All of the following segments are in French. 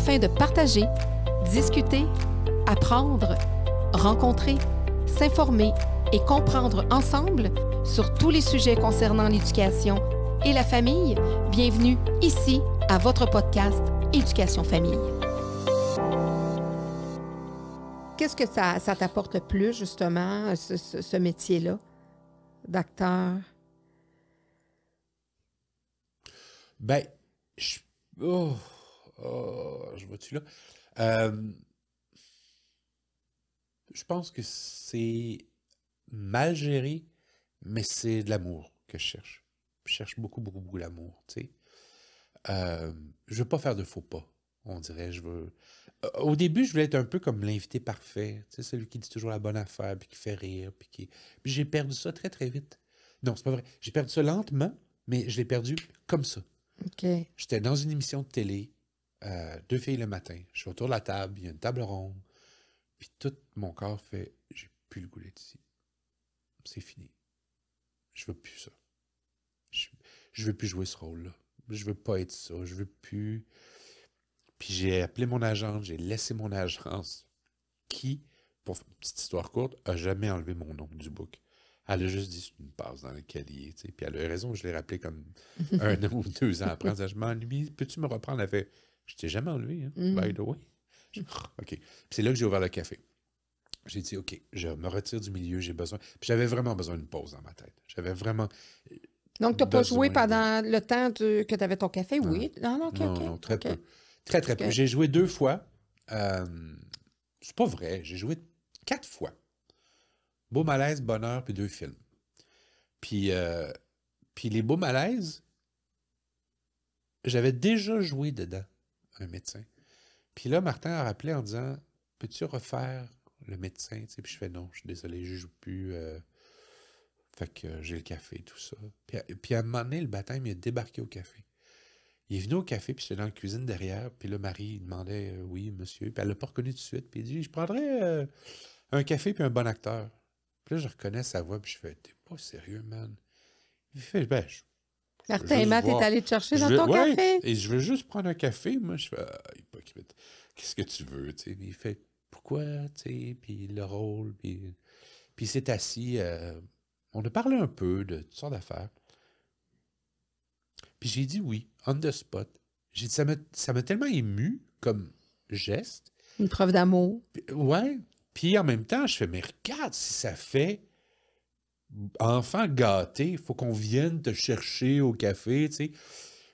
afin de partager, discuter, apprendre, rencontrer, s'informer et comprendre ensemble sur tous les sujets concernant l'éducation et la famille. Bienvenue ici à votre podcast Éducation Famille. Qu'est-ce que ça t'apporte le plus, justement, ce métier-là, d'acteur? Ben, je vois-tu là? Je pense que c'est mal géré, mais c'est de l'amour que je cherche. Je cherche beaucoup, beaucoup, beaucoup l'amour, tu sais. Je veux pas faire de faux pas, on dirait. Au début, je voulais être un peu comme l'invité parfait, tu sais, celui qui dit toujours la bonne affaire, puis qui fait rire, puis j'ai perdu ça très, très vite. Non, c'est pas vrai. J'ai perdu ça lentement, mais je l'ai perdu comme ça. OK. J'étais dans une émission de télé, deux filles le matin. Je suis autour de la table, il y a une table ronde, puis tout mon corps fait « J'ai plus le goût d'être ici. C'est fini. Je veux plus ça. Je veux plus jouer ce rôle-là. Je veux pas être ça. Je veux plus... » Puis j'ai appelé mon agente, j'ai laissé mon agence qui, pour faire une petite histoire courte, a jamais enlevé mon nom du book. Elle a juste dit c'est une passe dans le calier, tu sais. Puis elle a eu raison, je l'ai rappelé comme 1 an ou 2 ans après. Elle disait, je m'ennuie, peux-tu me reprendre? Elle fait, je t'ai jamais enlevé, hein, by the way. OK. Puis c'est là que j'ai ouvert le café. J'ai dit, OK, je me retire du milieu, j'ai besoin. Puis j'avais vraiment besoin d'une pause dans ma tête. J'avais vraiment. Donc, tu n'as pas joué pendant le temps que tu avais ton café? Non. Oui. Non, OK, non, OK. non, très OK. peu. Très, très peu. J'ai joué 2 fois. C'est pas vrai. J'ai joué 4 fois. Beau malaise, bonheur, puis 2 films. Puis les beaux malaises, j'avais déjà joué dedans, un médecin. Puis là, Martin a rappelé en disant, peux-tu refaire le médecin? Tu sais, puis je fais non, je suis désolé, je joue plus. Fait que j'ai le café, tout ça. Puis à un moment donné, le baptême, il a débarqué au café. Il est venu au café, puis j'étais dans la cuisine derrière. Puis là, Marie il demandait, oui, monsieur. Puis elle l'a pas reconnu tout de suite. Puis il dit, je prendrais un café puis un bon acteur. Puis là, je reconnais sa voix, puis je fais, t'es pas sérieux, man? Il fait, ben, Martin et Matt est allé te chercher dans ton café? Et je veux juste prendre un café. Moi, je fais, hypocrite. Qu'est-ce que tu veux, tu sais? Il fait, pourquoi, tu sais? Puis le rôle, puis il s'est assis. On a parlé un peu de toutes sortes d'affaires. Puis j'ai dit oui, on the spot. J'ai dit, ça m'a tellement ému comme geste. Une preuve d'amour. Ouais. Puis en même temps, je fais, mais regarde si ça fait enfant gâté, il faut qu'on vienne te chercher au café, tu sais.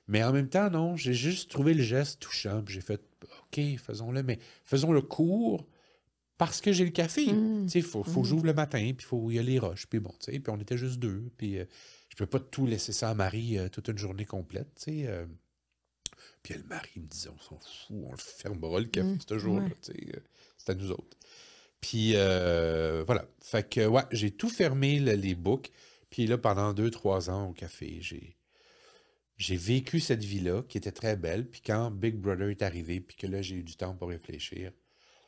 Mais en même temps, non, j'ai juste trouvé le geste touchant. Puis j'ai fait, OK, faisons-le, mais faisons-le court parce que j'ai le café. Tu sais, il faut que j'ouvre le matin, puis il y a les roches, puis bon, tu sais, puis on était juste 2, puis je peux pas tout laisser ça à Marie toute une journée complète, tu sais. Puis le mari me disait, on s'en fout, on le fermera le café ce jour-là, tu sais. C'est à nous autres. Puis voilà. Fait que, ouais, j'ai tout fermé, les books. Puis là, pendant 2-3 ans au café, j'ai vécu cette vie-là qui était très belle. Puis quand Big Brother est arrivé, puis que là, j'ai eu du temps pour réfléchir.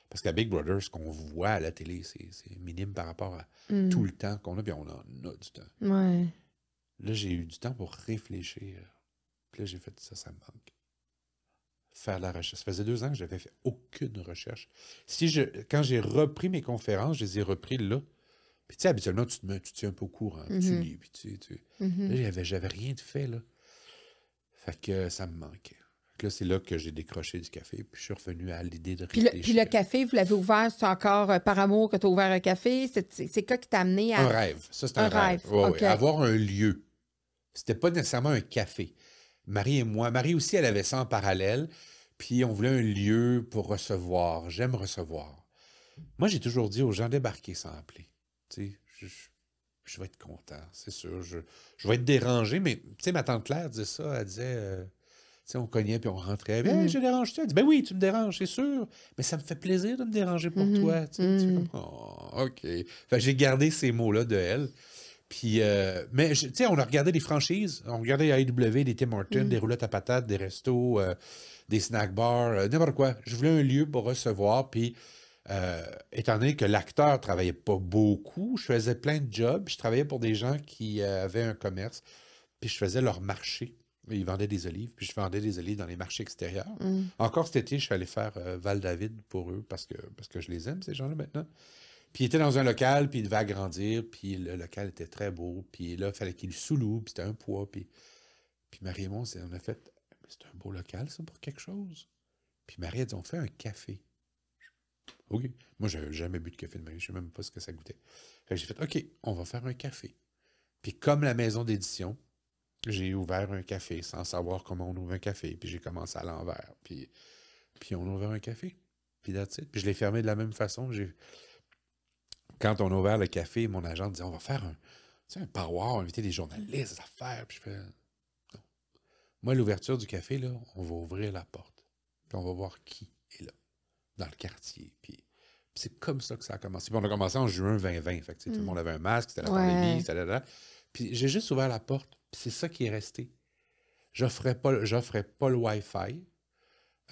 Parce qu'à Big Brother, ce qu'on voit à la télé, c'est minime par rapport à tout le temps qu'on a. Puis on en a du temps. Ouais. Là, j'ai eu du temps pour réfléchir. Puis là, j'ai fait ça me manque. Faire de la recherche. Ça faisait 2 ans que je n'avais fait aucune recherche. Quand j'ai repris mes conférences, je les ai repris là. Puis tu sais, habituellement, tu te tiens un peu au courant, puis tu lis, puis Là, j'avais rien de fait, là. Fait que ça me manquait. Fait que là, c'est là que j'ai décroché du café, puis je suis revenu à l'idée de réfléchir. Puis le café, vous l'avez ouvert, c'est encore par amour que tu as ouvert un café? C'est quoi qui t'a amené à... Un rêve. Ça, c'est un rêve. Ouais, okay. Ouais. Avoir un lieu. C'était pas nécessairement un café. Marie et moi. Marie aussi, elle avait ça en parallèle. Puis on voulait un lieu pour recevoir. J'aime recevoir. Moi, j'ai toujours dit aux gens, débarquez sans appeler. Tu sais, je vais être content, c'est sûr. Je vais être dérangé, mais tu sais, ma tante Claire disait ça. Elle disait, tu sais, on cognait puis on rentrait. Hey, je dérange-tu? Elle dit, ben oui, tu me déranges, c'est sûr. Mais ça me fait plaisir de me déranger pour toi. Tu sais, comme, oh, OK. Fait que j'ai gardé ces mots-là de elle. Puis, mais tu sais, on a regardé des franchises. On regardait AEW, des Tim Hortons, des roulettes à patates, des restos, des snack bars, n'importe quoi. Je voulais un lieu pour recevoir. Puis, étant donné que l'acteur travaillait pas beaucoup, je faisais plein de jobs. Je travaillais pour des gens qui avaient un commerce. Puis, je faisais leur marché Ils vendaient des olives, puis je vendais des olives dans les marchés extérieurs. Mm. Encore cet été, je suis allé faire Val-David pour eux parce que je les aime, ces gens-là, maintenant. Puis il était dans un local, puis il devait agrandir, puis le local était très beau, puis là, il fallait qu'il sous-loue, puis c'était un poids, puis Marie et moi, on a fait, c'est un beau local, ça, pour quelque chose. Puis Marie a dit, on fait un café. OK. Moi, j'avais jamais bu de café de ma vie, je ne sais même pas ce que ça goûtait. Fait que j'ai fait, OK, on va faire un café. Puis comme la maison d'édition, j'ai ouvert un café sans savoir comment on ouvre un café, puis j'ai commencé à l'envers, puis on a ouvert un café, puis that's it. Puis je l'ai fermé de la même façon. Quand on a ouvert le café, mon agent disait, on va faire un parloir, inviter des journalistes, des affaires. Puis je fais, non. Moi, l'ouverture du café, là, on va ouvrir la porte. Puis on va voir qui est là, dans le quartier. Puis c'est comme ça que ça a commencé. Puis on a commencé en juin 2020. Fait que, tout le monde avait un masque, c'était la pandémie, c'était là. Puis j'ai juste ouvert la porte. Puis c'est ça qui est resté. J'offrais pas le Wi-Fi.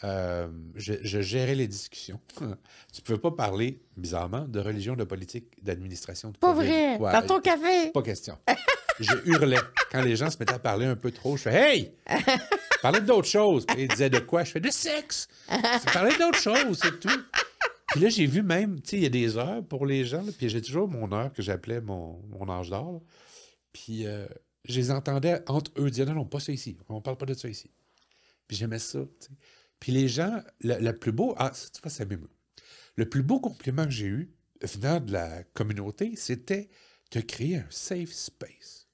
Je gérais les discussions. Tu ne pouvais pas parler, bizarrement, de religion, de politique, d'administration. Pas vrai! Ouais, dans ton café! Pas question. Je hurlais. Quand les gens se mettaient à parler un peu trop, je fais « Hey! » Parlez d'autres choses. Puis ils disaient de quoi? Je fais « De sexe! » Parlez d'autres choses, c'est tout. Puis là, j'ai vu même, tu sais, il y a des heures pour les gens, là, puis j'ai toujours mon heure que j'appelais mon âge d'or. Là. Puis je les entendais entre eux dire « Non, non, pas ça ici. On ne parle pas de ça ici. » Puis j'aimais ça, tu sais. Puis les gens, le plus beau... Ah, tu vois, ça m'émeut. Le plus beau compliment que j'ai eu venant de la communauté, c'était de créer un safe space.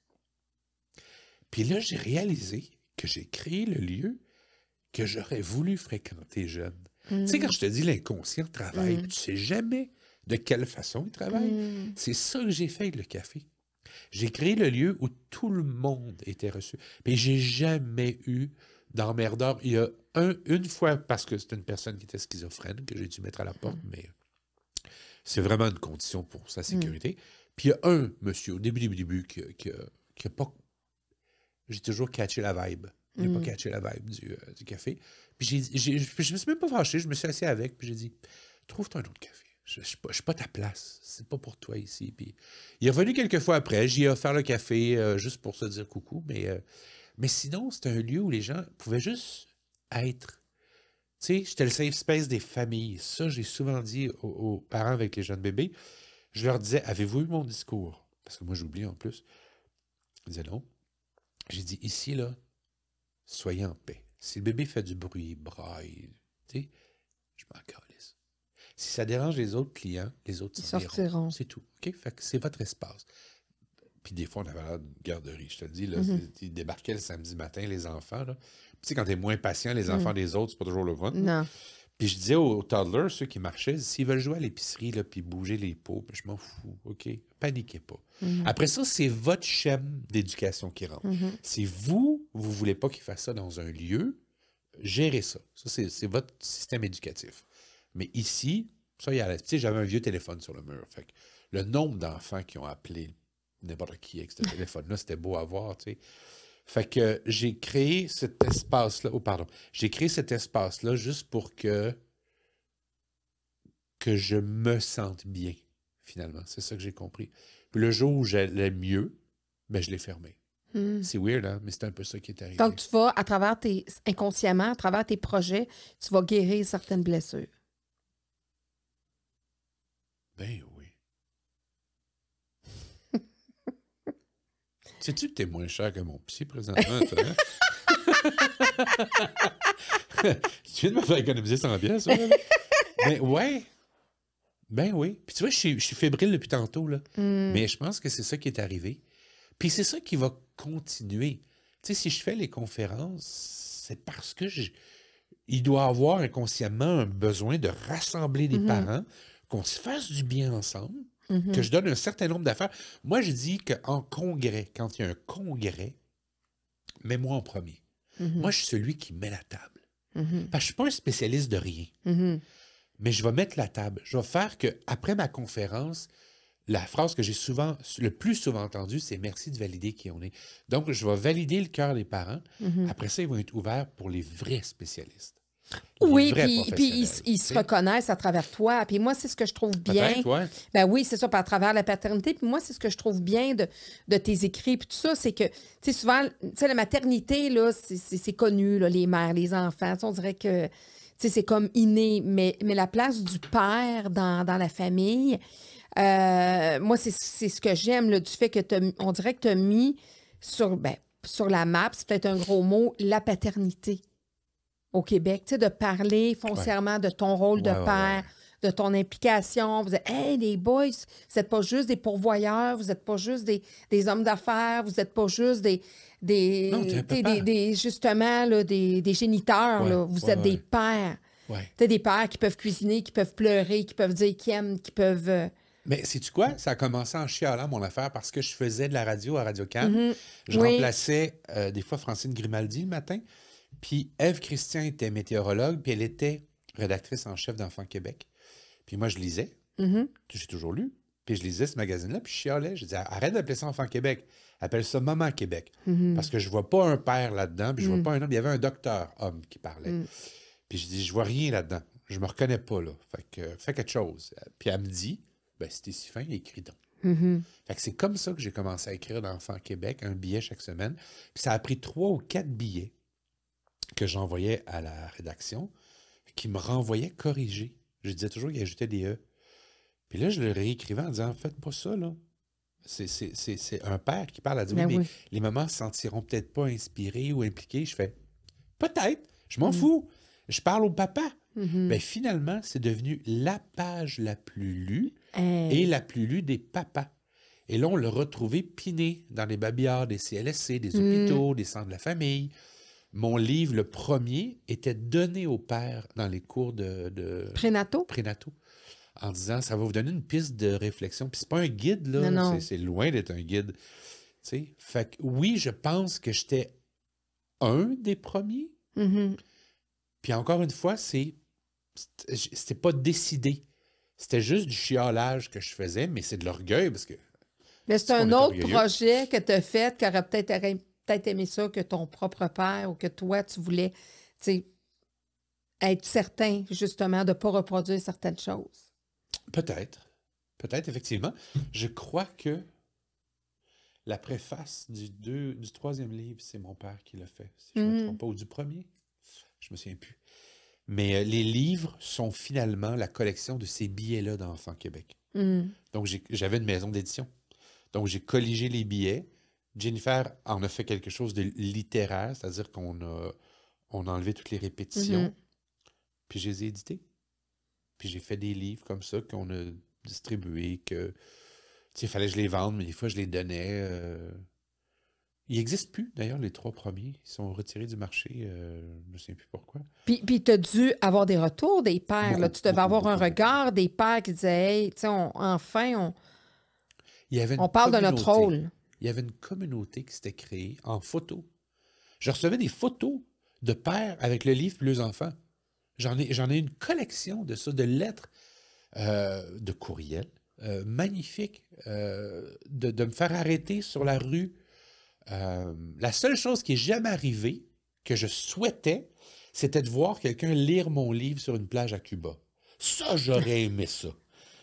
Puis là, j'ai réalisé que j'ai créé le lieu que j'aurais voulu fréquenter jeune. Tu sais, quand je te dis l'inconscient travaille, tu ne sais jamais de quelle façon il travaille. C'est ça que j'ai fait avec le café. J'ai créé le lieu où tout le monde était reçu. Puis j'ai jamais eu d'emmerdeur. Il y a une fois, parce que c'était une personne qui était schizophrène, que j'ai dû mettre à la porte, mais c'est vraiment une condition pour sa sécurité. Puis il y a un monsieur, au début, qui a pas... J'ai toujours catché la vibe. J'ai pas catché la vibe du café. Puis je me suis même pas fâché, je me suis assis avec, puis j'ai dit, trouve-toi un autre café. Je suis pas ta place. C'est pas pour toi ici. Puis il est revenu quelques fois après. J'y ai offert le café juste pour se dire coucou. Mais sinon, c'était un lieu où les gens pouvaient juste être. Tu sais, j'étais le safe space des familles. Ça, j'ai souvent dit aux parents avec les jeunes bébés. Je leur disais, avez-vous eu mon discours? Parce que moi, j'oublie en plus. Ils disaient non. J'ai dit, ici, là, soyez en paix. Si le bébé fait du bruit, braille, tu sais, je m'en calisse. Si ça dérange les autres clients, les autres s'en iront. C'est tout. OK? Fait que c'est votre espace. Puis des fois, on avait l'air d'une garderie. Je te le dis, là, ils débarquaient le samedi matin, les enfants. Là. Tu sais, quand t'es moins patient, les enfants des autres, c'est pas toujours le fun. Non. Puis je disais aux toddlers, ceux qui marchaient, s'ils veulent jouer à l'épicerie, là, puis bouger les pots, je m'en fous, OK? Paniquez pas. Après ça, c'est votre chaîne d'éducation qui rentre. Si vous voulez pas qu'ils fassent ça dans un lieu, gérez ça. Ça, c'est votre système éducatif. Mais ici, ça, il y a... Tu sais, j'avais un vieux téléphone sur le mur. Fait que le nombre d'enfants qui ont appelé n'importe qui avec ce téléphone-là, c'était beau à voir, tu sais. Fait que j'ai créé cet espace-là... Oh, pardon. J'ai créé cet espace-là juste pour que je me sente bien, finalement. C'est ça que j'ai compris. Puis le jour où j'allais mieux, ben je l'ai fermé. C'est weird, hein? Mais c'est un peu ça qui est arrivé. Donc, tu vas, à travers inconsciemment, à travers tes projets, tu vas guérir certaines blessures. Ben oui. Sais-tu que t'es moins cher que mon psy présentement, toi, hein? Tu viens de me faire économiser 100 pièces, là? Ben ouais. Ben oui. Puis tu vois, je suis fébrile depuis tantôt, là. Mais je pense que c'est ça qui est arrivé. Puis c'est ça qui va continuer. Tu sais, si je fais les conférences, c'est parce que il doit avoir inconsciemment un besoin de rassembler des parents, qu'on se fasse du bien ensemble, que je donne un certain nombre d'affaires. Moi, je dis qu'en congrès, quand il y a un congrès, mets-moi en premier. Moi, je suis celui qui met la table. Parce que je ne suis pas un spécialiste de rien. Mais je vais mettre la table. Je vais faire qu'après ma conférence, la phrase que j'ai le plus souvent entendue, c'est « Merci de valider qui on est ». Donc, je vais valider le cœur des parents. Après ça, ils vont être ouverts pour les vrais spécialistes. Oui, vrais puis professionnels. ils se reconnaissent à travers toi. Puis moi, c'est ce que je trouve bien. Peut-être, ouais. Ben oui, c'est ça, puis à travers la paternité. Puis moi, c'est ce que je trouve bien de tes écrits. Puis tout ça, c'est que, tu sais, souvent, tu sais, la maternité, là, c'est connu, là, les mères, les enfants. Tu sais, on dirait que, tu sais, c'est comme inné. Mais la place du père dans la famille, moi, c'est ce que j'aime, là, du fait que on dirait que tu as mis sur la map, c'est peut-être un gros mot, la paternité au Québec, tu sais, de parler foncièrement de ton rôle de père, de ton implication. Vous êtes, hey, les boys, vous n'êtes pas juste des pourvoyeurs, vous n'êtes pas juste des hommes d'affaires, vous n'êtes pas juste Non, t'es un papa. justement, là, des géniteurs, Ouais, là. Vous ouais, êtes des ouais. pères. Ouais. Tu sais, des pères qui peuvent cuisiner, qui peuvent pleurer, qui peuvent dire qu'ils aiment, qui peuvent... Mais sais-tu quoi? Ça a commencé en chialant, mon affaire, parce que je faisais de la radio à Radio-Can. Mhm. Je Oui. remplaçais des fois Francine Grimaldi le matin. Puis Ève Christian était météorologue, puis elle était rédactrice en chef d'Enfants Québec. Puis moi, je lisais. Mhm. J'ai toujours lu. Puis je lisais ce magazine-là, puis je chialais. Je disais, arrête d'appeler ça Enfants Québec. Appelle ça Maman Québec. Mhm. Parce que je vois pas un père là-dedans, puis je vois pas un homme. Il y avait un docteur homme qui parlait. Mm. Puis je dis, je vois rien là-dedans. Je me reconnais pas, là. Fait que fais quelque chose. Puis elle me dit, ben, si t'es si fin, écris donc. Mhm. Fait que c'est comme ça que j'ai commencé à écrire d'Enfants Québec, un billet chaque semaine. Puis ça a pris 3 ou 4 billets que j'envoyais à la rédaction, qui me renvoyaient corriger. Je disais toujours qu'il ajoutait des E. Puis là, je le réécrivais en disant, faites pas ça, là. C'est un père qui parle, à dire, Ben oui, mais oui. les mamans se sentiront peut-être pas inspirées ou impliquées. Je fais, peut-être, je m'en Mm. fous. Je parle au papa. Mhm. Ben, finalement, c'est devenu la page la plus lue Hey. et la plus lue des papas. Et là, on l'a retrouvé piné dans les babillards des CLSC, des hôpitaux, des centres de la famille. Mon livre, le premier, était donné au père dans les cours de Prénato? prénataux en disant, ça va vous donner une piste de réflexion. Puis c'est pas un guide, là. Non, non. C'est loin d'être un guide. Tu sais? Fait que oui, je pense que j'étais un des premiers. Mhm. Puis encore une fois, c'était pas décidé. C'était juste du chiolage que je faisais, mais c'est de l'orgueil parce que Mais Si c'est on un est autre orgueilleux. projet que tu as fait qui aurait peut-être aimé ça que ton propre père ou que toi, tu voulais, tu sais, être certain, justement, de ne pas reproduire certaines choses. peut-être. Peut-être, effectivement. Je crois que la préface du 3e livre, c'est mon père qui l'a fait, si je ne me Mhm. trompe pas, ou du premier. Je me souviens plus. Mais les livres sont finalement la collection de ces billets-là d'Enfants Québec. Mhm. Donc, j'avais une maison d'édition. Donc, j'ai colligé les billets. Jennifer en a fait quelque chose de littéraire, c'est-à-dire qu'on a enlevé toutes les répétitions, Mhm. puis je les ai édités. Puis j'ai fait des livres comme ça qu'on a distribués, que, tu sais, il fallait que je les vende, mais des fois, je les donnais. Ils n'existent plus, d'ailleurs, les 3 premiers. Ils sont retirés du marché, je ne me souviens plus pourquoi. Puis tu as dû avoir des retours des pères. Là. Beaucoup, Tu devais beaucoup, avoir un beaucoup, regard des pères qui disaient, hey, tu sais, enfin, Il y avait on une parle de notre communauté. rôle. Il y avait une communauté qui s'était créée en photo. Je recevais des photos de pères avec le livre plus les enfants. J'en ai une collection de ça, de lettres, de courriels, magnifiques, de me faire arrêter sur la rue. La seule chose qui est jamais arrivée, que je souhaitais, c'était de voir quelqu'un lire mon livre sur une plage à Cuba. Ça, j'aurais aimé ça.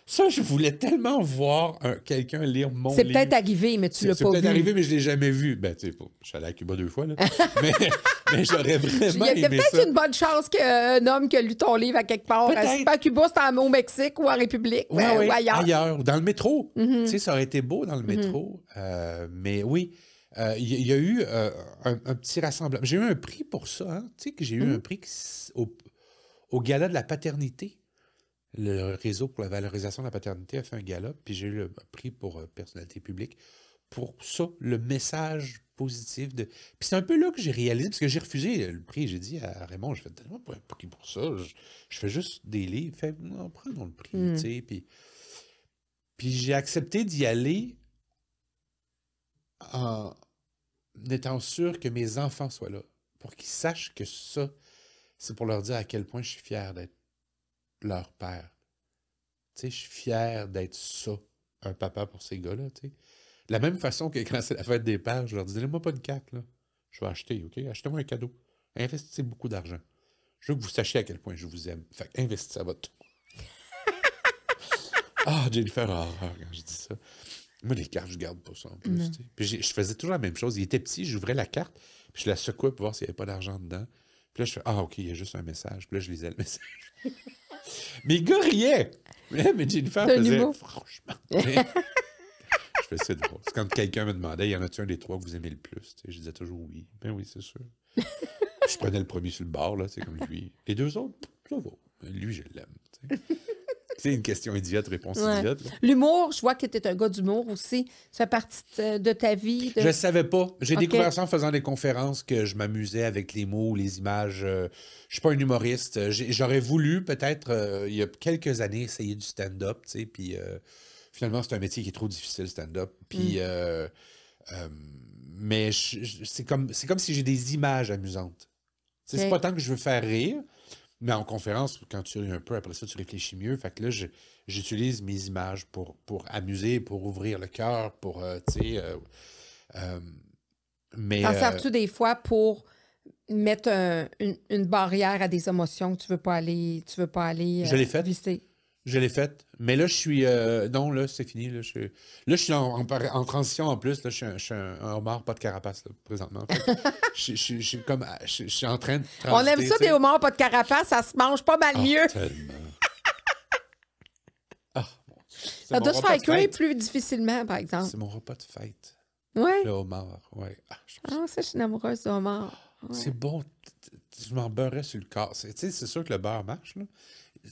Ça, je voulais tellement voir quelqu'un lire mon C'est livre. peut-être arrivé, mais tu l'as C'est pas peut-être vu. arrivé, mais je ne l'ai jamais vu. Ben, tu sais, je suis allé à Cuba 2 fois, là. mais j'aurais Il vraiment y a aimé peut-être ça. une bonne chance qu'un homme qui a lu ton livre à quelque part, Peut-être. c'est pas à Cuba, c'est au Mexique ou en République Ouais, ou ouais, ailleurs. ailleurs, dans le métro. Mhm. Tu sais, ça aurait été beau dans le métro. Mais oui, il y a eu un petit rassemblement. J'ai eu un prix pour ça. Hein? Tu sais que j'ai eu un prix au gala de la paternité. Le réseau pour la valorisation de la paternité a fait un gala, puis j'ai eu le prix pour personnalité publique. Pour ça, le message positif de... Puis c'est un peu là que j'ai réalisé, parce que j'ai refusé le prix. J'ai dit à Raymond, je fais tellement pas un prix pour ça. Je fais juste des livres. Fait, non, prenons le prix, tu sais. Puis j'ai accepté d'y aller en étant sûr que mes enfants soient là, pour qu'ils sachent que ça, c'est pour leur dire à quel point je suis fier d'être leur père. Tu sais, je suis fier d'être ça, un papa pour ces gars-là, tu sais. De la même façon que quand c'est la fête des pères, je leur dis, donnez-moi pas une carte, là. Je vais acheter, OK? Achetez-moi un cadeau. Investissez beaucoup d'argent. Je veux que vous sachiez à quel point je vous aime. Fait que investissez à votre tour. Ah, Jennifer a horreur quand je dis ça. Moi, les cartes, je garde pas ça en plus. Tu sais. Puis je faisais toujours la même chose. Il était petit, j'ouvrais la carte, puis je la secouais pour voir s'il n'y avait pas d'argent dedans. Puis là, je fais ah, OK, il y a juste un message. Puis là, je lisais le message. Mes gars riaient. Mais Jennifer faisait franchement. Je fais c'est drôle. C'est quand quelqu'un me demandait y en a-tu un des trois que vous aimez le plus? Tu sais, je disais toujours oui. Ben oui, c'est sûr. Je prenais le premier sur le bord, là, comme lui. Les deux autres, ça va. Lui, je l'aime. Tu sais. C'est une question idiote, réponse idiote. Là. L'humour, je vois que tu es un gars d'humour aussi. Ça fait partie de ta vie. Je ne savais pas. J'ai découvert ça en faisant des conférences que je m'amusais avec les mots, les images. Je suis pas un humoriste. J'aurais voulu, peut-être, il y a quelques années, essayer du stand-up, tu sais, puis finalement, c'est un métier qui est trop difficile, stand-up. Puis, mais c'est comme si j'ai des images amusantes. C'est pas tant que je veux faire rire, mais en conférence, quand tu ris un peu, après ça, tu réfléchis mieux. Fait que là, j'utilise mes images pour amuser, pour ouvrir le cœur, pour, tu sais... mais... T'en sers-tu des fois pour mettre une barrière à des émotions que tu veux pas aller je l'ai fait. visiter? Je l'ai fait. Mais là, je suis... non, là, c'est fini. Là, je suis en transition en plus. Là, je suis un homard, pas de carapace, là, présentement. Je suis comme... Je suis en train de transiter. On aime ça, des homards, pas de carapace. Ça se mange pas mal mieux. Tellement. Ah, mon Dieu. Ça doit se faire cuire plus difficilement, par exemple. C'est mon repas de fête. Oui. Le homard, oui. Ça, je suis une amoureuse de homard. Ouais. C'est bon. Je m'en beurrais sur le corps. C'est sûr que le beurre marche, là.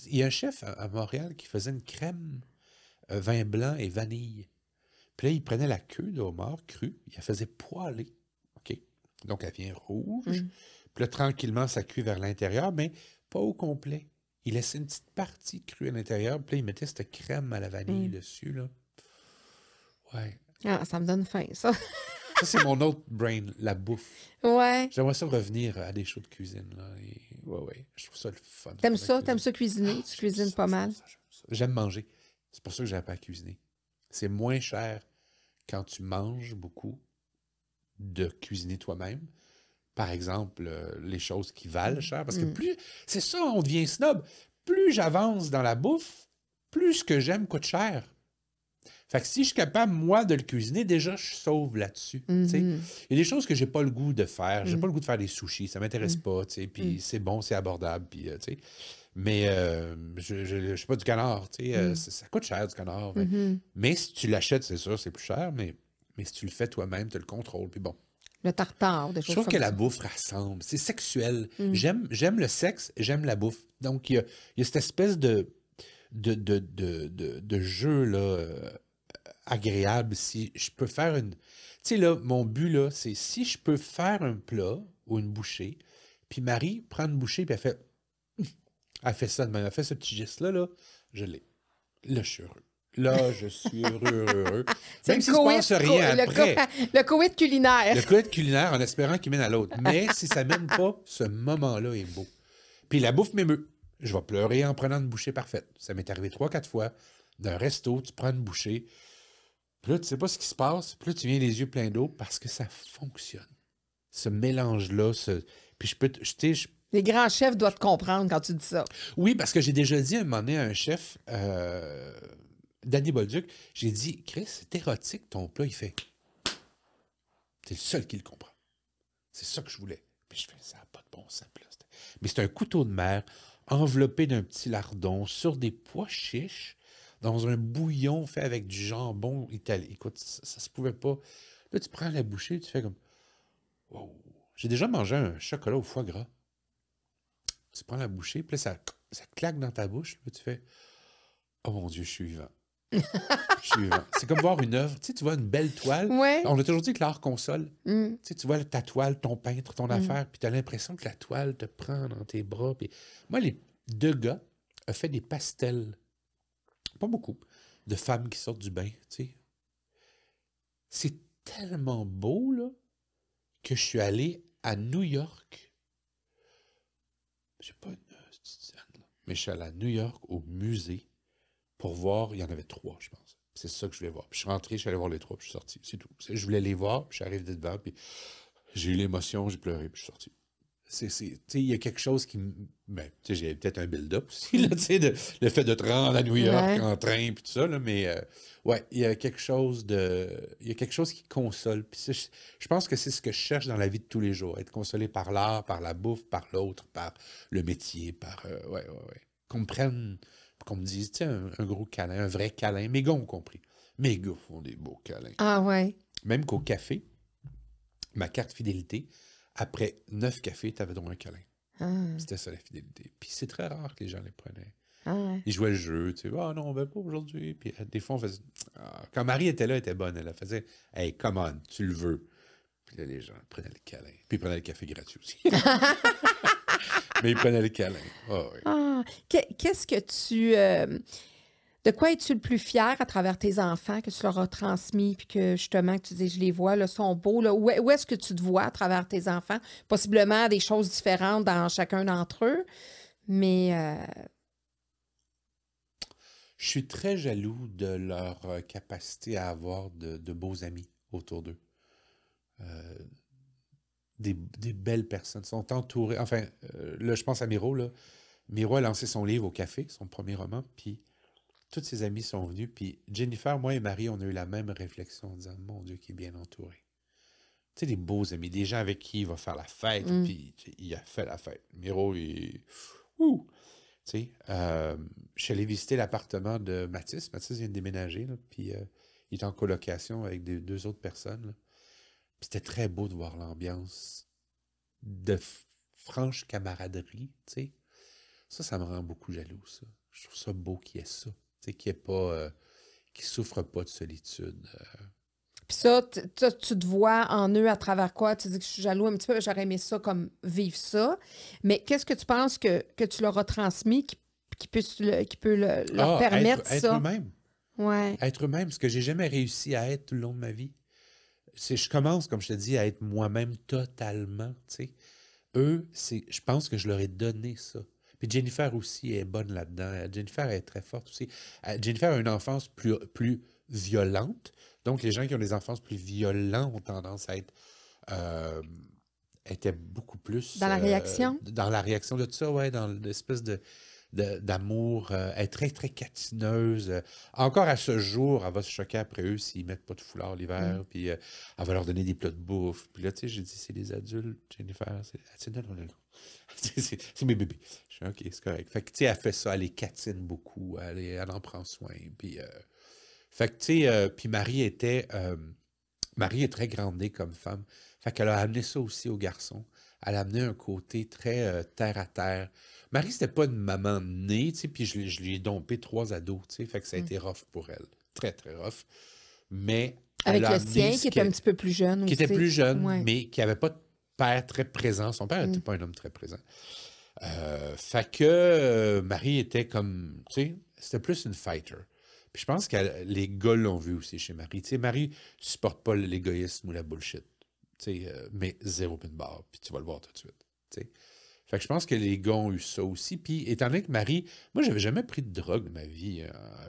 Il y a un chef à Montréal qui faisait une crème vin blanc et vanille. Puis là, il prenait la queue de homard crue, il la faisait poêler. OK? Donc, elle vient rouge. Puis là, tranquillement, ça cuit vers l'intérieur, mais pas au complet. Il laissait une petite partie crue à l'intérieur, puis là, il mettait cette crème à la vanille dessus, là. Ouais. Ah, ça me donne faim, ça. Ça, c'est mon autre brain, la bouffe. Ouais. J'aimerais ça revenir à des shows de cuisine, là. Ouais. Je trouve ça le fun. T'aimes ça? T'aimes ça cuisiner? Tu cuisines pas mal? J'aime manger. C'est pour ça que j'ai appris à cuisiner. C'est moins cher quand tu manges beaucoup de cuisiner toi-même. Par exemple, les choses qui valent cher. Parce que plus... C'est ça, on devient snob. Plus j'avance dans la bouffe, plus ce que j'aime coûte cher. Fait que si je suis capable, moi, de le cuisiner, déjà, je sauve là-dessus. Il y a des choses que j'ai pas le goût de faire. J'ai pas le goût de faire des sushis. Ça m'intéresse pas. Puis c'est bon, c'est abordable. Puis, mais je suis pas du canard. Ça coûte cher, du canard. Mais si tu l'achètes, c'est sûr, c'est plus cher. Mais si tu le fais toi-même, tu le contrôles. Puis bon. Le tartare, des choses comme ça. Je trouve que la ça. bouffe rassemble. C'est sexuel. J'aime le sexe, j'aime la bouffe. Donc, il y a cette espèce de jeu, là... agréable si je peux faire une... Tu sais, là, mon but, là, c'est si je peux faire un plat ou une bouchée, puis Marie prend une bouchée, puis elle fait ça de même, elle fait ce petit geste-là, là, je l'ai. Là, je suis heureux. Là, je suis heureux. Même s'il ne se passe rien après. Le coït culinaire. Le coït culinaire en espérant qu'il mène à l'autre. Mais si ça ne mène pas, ce moment-là est beau. Puis la bouffe m'émeut. Je vais pleurer en prenant une bouchée parfaite. Ça m'est arrivé 3-4 fois. D'un resto, tu prends une bouchée, puis là, tu sais pas ce qui se passe. Puis là, tu viens les yeux pleins d'eau parce que ça fonctionne. Ce mélange-là, puis je peux... Les grands chefs doivent te comprendre quand tu dis ça. Oui, parce que j'ai déjà dit à un moment donné à un chef, Danny Bolduc, j'ai dit, Chris, c'est érotique ton plat. Il fait, t'es le seul qui le comprend. C'est ça que je voulais. Puis je fais, ça n'a pas de bon sens. Mais c'est un couteau de mer enveloppé d'un petit lardon sur des pois chiches, dans un bouillon fait avec du jambon italien. Écoute, ça se pouvait pas. Là, tu prends la bouchée, tu fais comme... Wow. J'ai déjà mangé un chocolat au foie gras. Tu prends la bouchée, puis là, ça claque dans ta bouche. Puis tu fais... Oh mon Dieu, je suis vivant. Je suis vivant. C'est comme voir une œuvre. Tu sais, tu vois une belle toile. Ouais. On a toujours dit que l'art console. Tu sais, tu vois ta toile, ton peintre, ton affaire, puis tu as l'impression que la toile te prend dans tes bras. Puis... Moi, les deux gars ont fait des pastels. Pas beaucoup, de femmes qui sortent du bain, tu sais. C'est tellement beau, là, que je suis allé à New York. J'ai pas une scène, là. Mais je suis allé à New York, au musée, pour voir, il y en avait 3, je pense. C'est ça que je voulais voir. Puis je suis rentré, je suis allé voir les 3, puis je suis sorti. C'est tout. Je voulais les voir, puis je suis arrivé devant, puis j'ai eu l'émotion, j'ai pleuré, puis je suis sorti. il y a quelque chose qui... Ben, j'ai peut-être un build-up aussi, là, le fait de te rendre à New York en train, puis tout ça, là, mais ouais, il y a quelque chose qui console. Puis je pense que c'est ce que je cherche dans la vie de tous les jours, être consolé par l'art, par la bouffe, par l'autre, par le métier, par... ouais. Qu'on me prenne, qu'on me dise, un gros câlin, un vrai câlin. Mes gars ont compris. Mes gars font des beaux câlins. Ah ouais. Même qu'au café, ma carte fidélité, après 9 cafés, t'avais donc un câlin. C'était ça la fidélité. Puis c'est très rare que les gens les prenaient. Ils jouaient le jeu, tu sais, ah non, on va pas aujourd'hui. Puis des fois, on faisait. Quand Marie était là, elle était bonne. Elle faisait, hey, come on, tu le veux. Puis là, les gens prenaient le câlin. Puis ils prenaient le café gratuit aussi. Mais ils prenaient le câlin. Oh, oui. Qu'est-ce que tu. De quoi es-tu le plus fier à travers tes enfants que tu leur as transmis, puis que justement, que tu dis, je les vois, là, sont beaux. Là. Où est-ce que tu te vois à travers tes enfants? Possiblement des choses différentes dans chacun d'entre eux, mais... Je suis très jaloux de leur capacité à avoir de beaux amis autour d'eux. Des belles personnes. Ils sont entourés. Enfin, là, je pense à Miro. Là. Miro a lancé son livre au café, son premier roman, puis tous ses amis sont venus. Puis Jennifer, moi et Marie, on a eu la même réflexion en disant, mon Dieu, qui est bien entouré. Tu sais, des beaux amis, des gens avec qui il va faire la fête, puis il a fait la fête. Miro, il... Ouh! Tu sais, je suis allé visiter l'appartement de Mathis. Mathis vient de déménager, là, puis il est en colocation avec deux autres personnes. Là. Puis c'était très beau de voir l'ambiance de franche camaraderie, tu sais. Ça me rend beaucoup jaloux, ça. Je trouve ça beau qu'il y ait ça. Tu sais, qu'il n'y ait pas... qu'il ne souffre pas de solitude. Puis ça, tu te vois en eux à travers quoi? Tu dis que je suis jaloux un petit peu, j'aurais aimé ça comme vivre ça. Mais qu'est-ce que tu penses que tu leur as transmis qui peut leur permettre être ça? eux-mêmes. Ouais. Être eux-mêmes, ce que j'ai jamais réussi à être tout le long de ma vie. Je commence, comme je te dis, à être moi-même totalement, tu sais. Eux, je pense que je leur ai donné ça. Puis Jennifer aussi est bonne là-dedans. Jennifer est très forte aussi. Jennifer a une enfance plus violente. Donc, les gens qui ont des enfances plus violentes ont tendance à être... étaient beaucoup plus... Dans la réaction? Dans la réaction de tout ça, ouais, dans l'espèce d'amour. Elle est très, très catineuse. Encore à ce jour, elle va se choquer après eux s'ils mettent pas de foulard l'hiver. Puis elle va leur donner des plats de bouffe. Puis là, tu sais, j'ai dit, c'est des adultes, Jennifer. Non. C'est mes bébés. Je suis OK, c'est correct. Fait que, tu sais, elle fait ça, elle les catine beaucoup. Elle en prend soin. Puis, fait que, tu sais, puis Marie est très grandée comme femme. Fait qu'elle a amené ça aussi aux garçons. Elle a amené un côté très terre-à-terre. Marie, c'était pas une maman née, tu sais, puis je lui ai dompé 3 ados, tu sais, fait que ça a été rough pour elle. Très, très rough. Mais avec elle a le sien, qui était un petit peu plus jeune qui aussi. était plus jeune, Ouais. mais qui n'avait pas de père très présent. Son père n'était pas un homme très présent. Fait que Marie était comme, tu sais, c'était plus une fighter. Puis je pense que les gars l'ont vu aussi chez Marie. Tu sais, Marie ne supporte pas l'égoïsme ou la bullshit. Tu sais, mais zéro pin barre, puis tu vas le voir tout de suite. Tu sais. Fait que je pense que les gars ont eu ça aussi. Puis étant donné que Marie, moi, j'avais jamais pris de drogue de ma vie.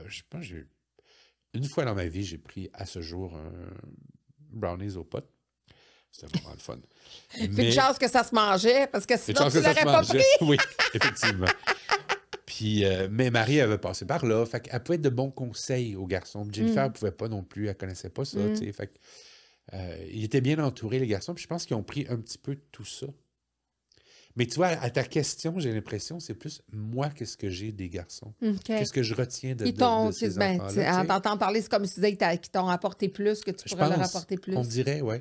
Je pense que une fois dans ma vie, j'ai pris à ce jour un brownies aux potes. C'était vraiment le fun. C'est une chance que ça se mangeait, parce que sinon, tu l'aurais pas pris. Oui, effectivement. Puis, mais Marie avait passé par là. Fait qu'elle pouvait être de bons conseils aux garçons. Jennifer ne pouvait pas non plus. Elle ne connaissait pas ça. Tu sais. Fait que, ils étaient bien entourés, les garçons. Puis je pense qu'ils ont pris un petit peu de tout ça. Mais tu vois, à ta question, j'ai l'impression, c'est plus moi, qu'est-ce que j'ai des garçons? Qu'est-ce que je retiens de ces enfants-là? En t'entendant parler, c'est comme si tu disais qu'ils t'ont apporté plus, que tu pourrais leur apporter plus. On dirait, oui.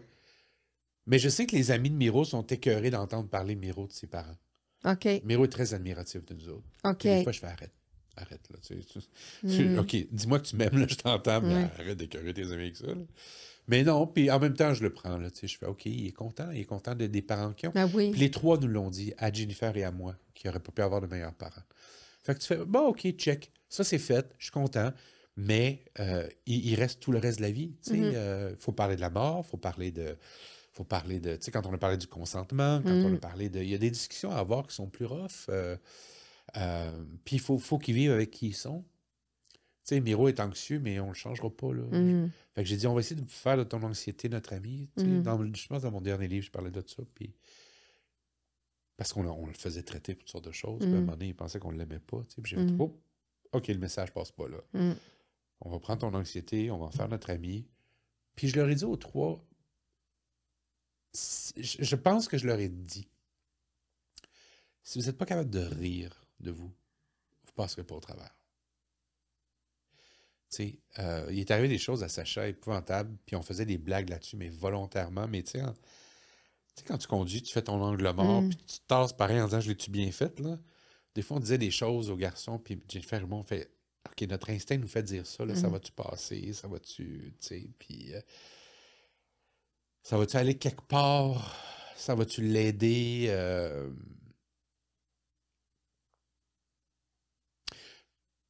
Mais je sais que les amis de Miro sont écœurés d'entendre parler Miro de ses parents. OK. Miro est très admiratif de nous autres. OK. Des fois, je fais arrête, là. OK, dis-moi que tu m'aimes, là, je t'entends, mais arrête d'écœurer tes amis avec ça, là. Mais non, puis en même temps, je le prends, là, tu sais, je fais OK, il est content des parents qui ont. Ah oui. Puis les 3 nous l'ont dit, à Jennifer et à moi, qui n'auraient pas pu avoir de meilleurs parents. Fait que tu fais, bon, OK, check, ça c'est fait, je suis content, mais il reste tout le reste de la vie, tu sais, faut parler de la mort, faut parler de, tu sais, quand on a parlé du consentement, quand on a parlé de, il y a des discussions à avoir qui sont plus rough, puis il faut qu'ils vivent avec qui ils sont. Tu sais, Miro est anxieux, mais on ne le changera pas, là. Fait que j'ai dit, on va essayer de faire de ton anxiété notre ami. Tu sais, je pense dans mon dernier livre, je parlais de ça. Puis Parce qu'on le faisait traiter pour toutes sortes de choses. Puis à un moment donné, il pensait qu'on ne l'aimait pas. Tu sais. Puis j'ai fait, oh, OK, le message passe pas là. On va prendre ton anxiété, on va en faire notre ami. Puis je leur ai dit aux 3, je pense que je leur ai dit, si vous n'êtes pas capable de rire de vous, vous passerez pas au travers. Tu sais, il est arrivé des choses à Sacha épouvantables, puis on faisait des blagues là-dessus, mais volontairement. Mais tu sais, quand tu conduis, tu fais ton angle mort, puis tu te tasses pareil en disant « je l'ai-tu bien fait », là? Des fois, on disait des choses aux garçons, puis Jennifer et moi, on fait « OK, notre instinct nous fait dire ça, là, ça va-tu passer? Ça va-tu... » Tu sais, puis... ça va-tu aller quelque part? Ça va-tu l'aider?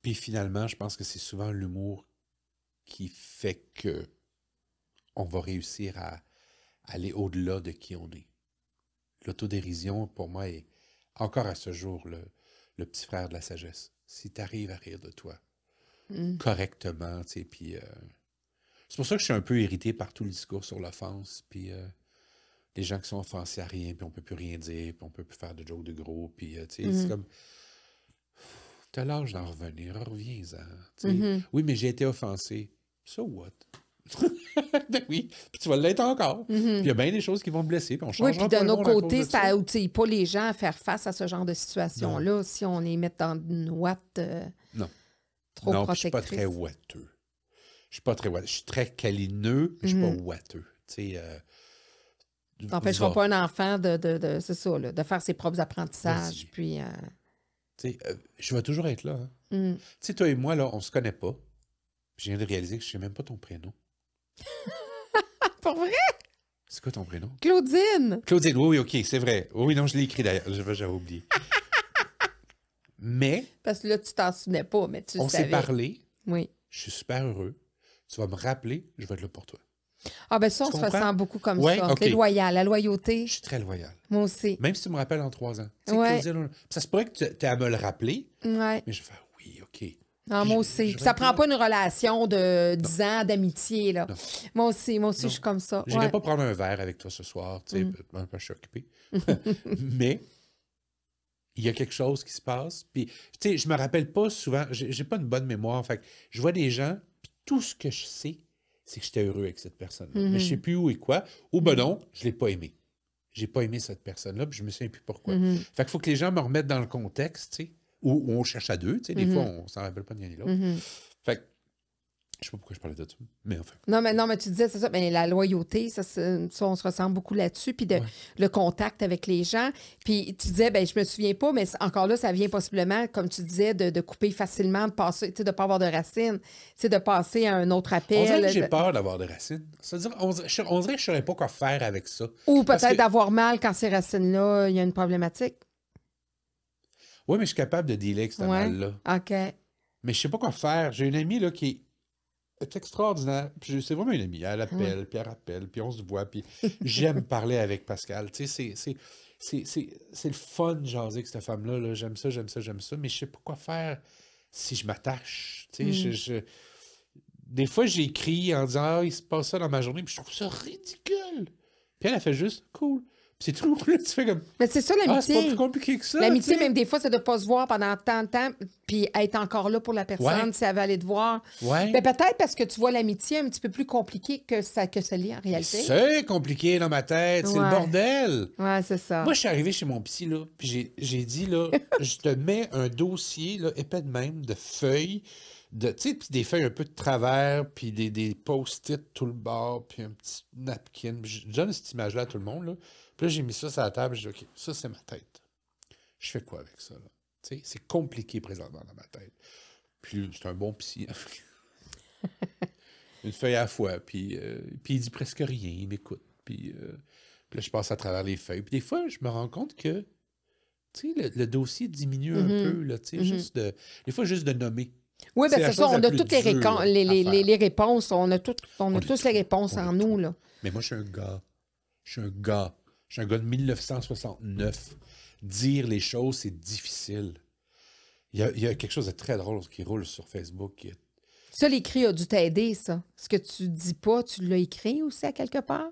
Puis finalement, je pense que c'est souvent l'humour qui fait que on va réussir à aller au-delà de qui on est. L'autodérision, pour moi, est encore à ce jour le petit frère de la sagesse. Si tu arrives à rire de toi correctement, tu sais, puis... c'est pour ça que je suis un peu irrité par tout le discours sur l'offense, puis les gens qui sont offensés à rien, puis on peut plus rien dire, puis on peut plus faire de jokes de gros, puis tu sais, c'est comme... T'as l'âge d'en revenir, reviens-en. Tu sais. Oui, mais j'ai été offensé. So what? Ben oui, puis tu vas l'être encore. Puis il y a bien des choses qui vont te blesser, puis on changera puis pas d'un le autre monde à cause côté, de ça n'outille pas les gens à faire face à ce genre de situation-là si on les met dans une ouate trop non, protectrice. Je suis pas très ouateux. Je suis pas très ouateux. Je suis très câlineux, mais je suis pas ouateux. Tu sais... T'empêcheras pas un enfant c'est ça, là, de faire ses propres apprentissages, puis... Tu sais, je vais toujours être là. Hein. Tu sais, toi et moi, là, on se connaît pas. Je viens de réaliser que je sais même pas ton prénom. Pour vrai? C'est quoi ton prénom? Claudine! Claudine, oui, OK, c'est vrai. Oui, non, je l'ai écrit d'ailleurs. J'avais oublié. Mais... Parce que là, tu t'en souvenais pas, mais tu on savais. s'est parlé. Oui. Je suis super heureux. Tu vas me rappeler, je vais être là pour toi. Ah ben ça, on se ressent beaucoup comme ça. Okay. T'es loyal, la loyauté. Je suis très loyal. Moi aussi. Même si tu me rappelles en 3 ans. Tu sais, Claudine, ça se pourrait que tu aies à me le rappeler, mais je vais faire oui, OK. Non, moi aussi. Ça prend pas une relation de 10 ans d'amitié, là. Non. Moi aussi, je suis comme ça. Je n'irai pas prendre un verre avec toi ce soir, tu sais, je suis occupé. Mais il y a quelque chose qui se passe. Puis, tu sais, je me rappelle pas souvent, j'ai pas une bonne mémoire. Fait que je vois des gens, puis tout ce que je sais, c'est que j'étais heureux avec cette personne-là. Mais je sais plus où et quoi. Ou ben non, je l'ai pas aimé. J'ai pas aimé cette personne-là, puis je me souviens plus pourquoi. Fait qu'il faut que les gens me remettent dans le contexte, tu sais, où on cherche à deux, tu sais, des fois, on s'en rappelle pas de ni l'autre. Fait que, je sais pas pourquoi je parlais de ça, mais enfin. Non, mais tu disais, c'est ça, mais la loyauté, ça, on se ressemble beaucoup là-dessus, puis le contact avec les gens. Puis tu disais, ben je me souviens pas, mais encore là, ça vient possiblement, comme tu disais, de couper facilement, de passer, tu sais, de pas avoir de racines, tu sais, de passer à un autre appel. On dirait que j'ai peur d'avoir des racines. C'est-à-dire, on dirait que je saurais pas quoi faire avec ça. Ou peut-être d'avoir mal quand ces racines-là, il y a une problématique. Oui, mais je suis capable de dealer avec ce mal-là. OK. Mais je sais pas quoi faire. J'ai une amie là, qui est extraordinaire. C'est vraiment une amie. Elle appelle, puis elle rappelle, puis on se voit. Puis j'aime parler avec Pascal. Tu sais, c'est le fun de jaser avec cette femme-là. Là. J'aime ça. Mais je sais pas quoi faire si je m'attache. Tu sais, des fois, j'écris en disant « Ah, il se passe ça dans ma journée. » Puis je trouve ça ridicule. Puis elle fait juste « Cool. » C'est tout. Là, tu fais comme... Mais c'est ça, l'amitié. C'est pas plus compliqué que ça. L'amitié, même des fois, c'est de ne pas se voir pendant tant de temps, puis être encore là pour la personne si elle veut aller te voir. Ouais. Mais peut-être parce que tu vois l'amitié un petit peu plus compliqué que ça l'est en réalité. C'est compliqué dans ma tête. C'est le bordel. Ouais, c'est ça. Moi, je suis arrivé chez mon psy, là, puis j'ai dit, là, je te mets un dossier, là, épais de même, de feuilles, tu sais, puis des feuilles un peu de travers, puis des post-it tout le bord, puis un petit napkin. Je donne cette image-là à tout le monde, là. Puis là, j'ai mis ça sur la table, je dis, OK, ça, c'est ma tête. Je fais quoi avec ça, là? Tu sais, c'est compliqué présentement dans ma tête. Puis c'est un bon psy. Une feuille à la fois, puis il dit presque rien, il m'écoute. Puis là, je passe à travers les feuilles. Puis des fois, je me rends compte que, tu sais, le dossier diminue un peu, là, tu sais, des fois, juste de nommer. Oui, bien c'est ça, on a toutes les réponses, on a tous les réponses en nous, là. Mais moi, je suis un gars. Je suis un gars de 1969. Dire les choses, c'est difficile. Il y a quelque chose de très drôle qui roule sur Facebook. Ça, l'écrit a dû t'aider, ça. Ce que tu dis pas, tu l'as écrit aussi à quelque part?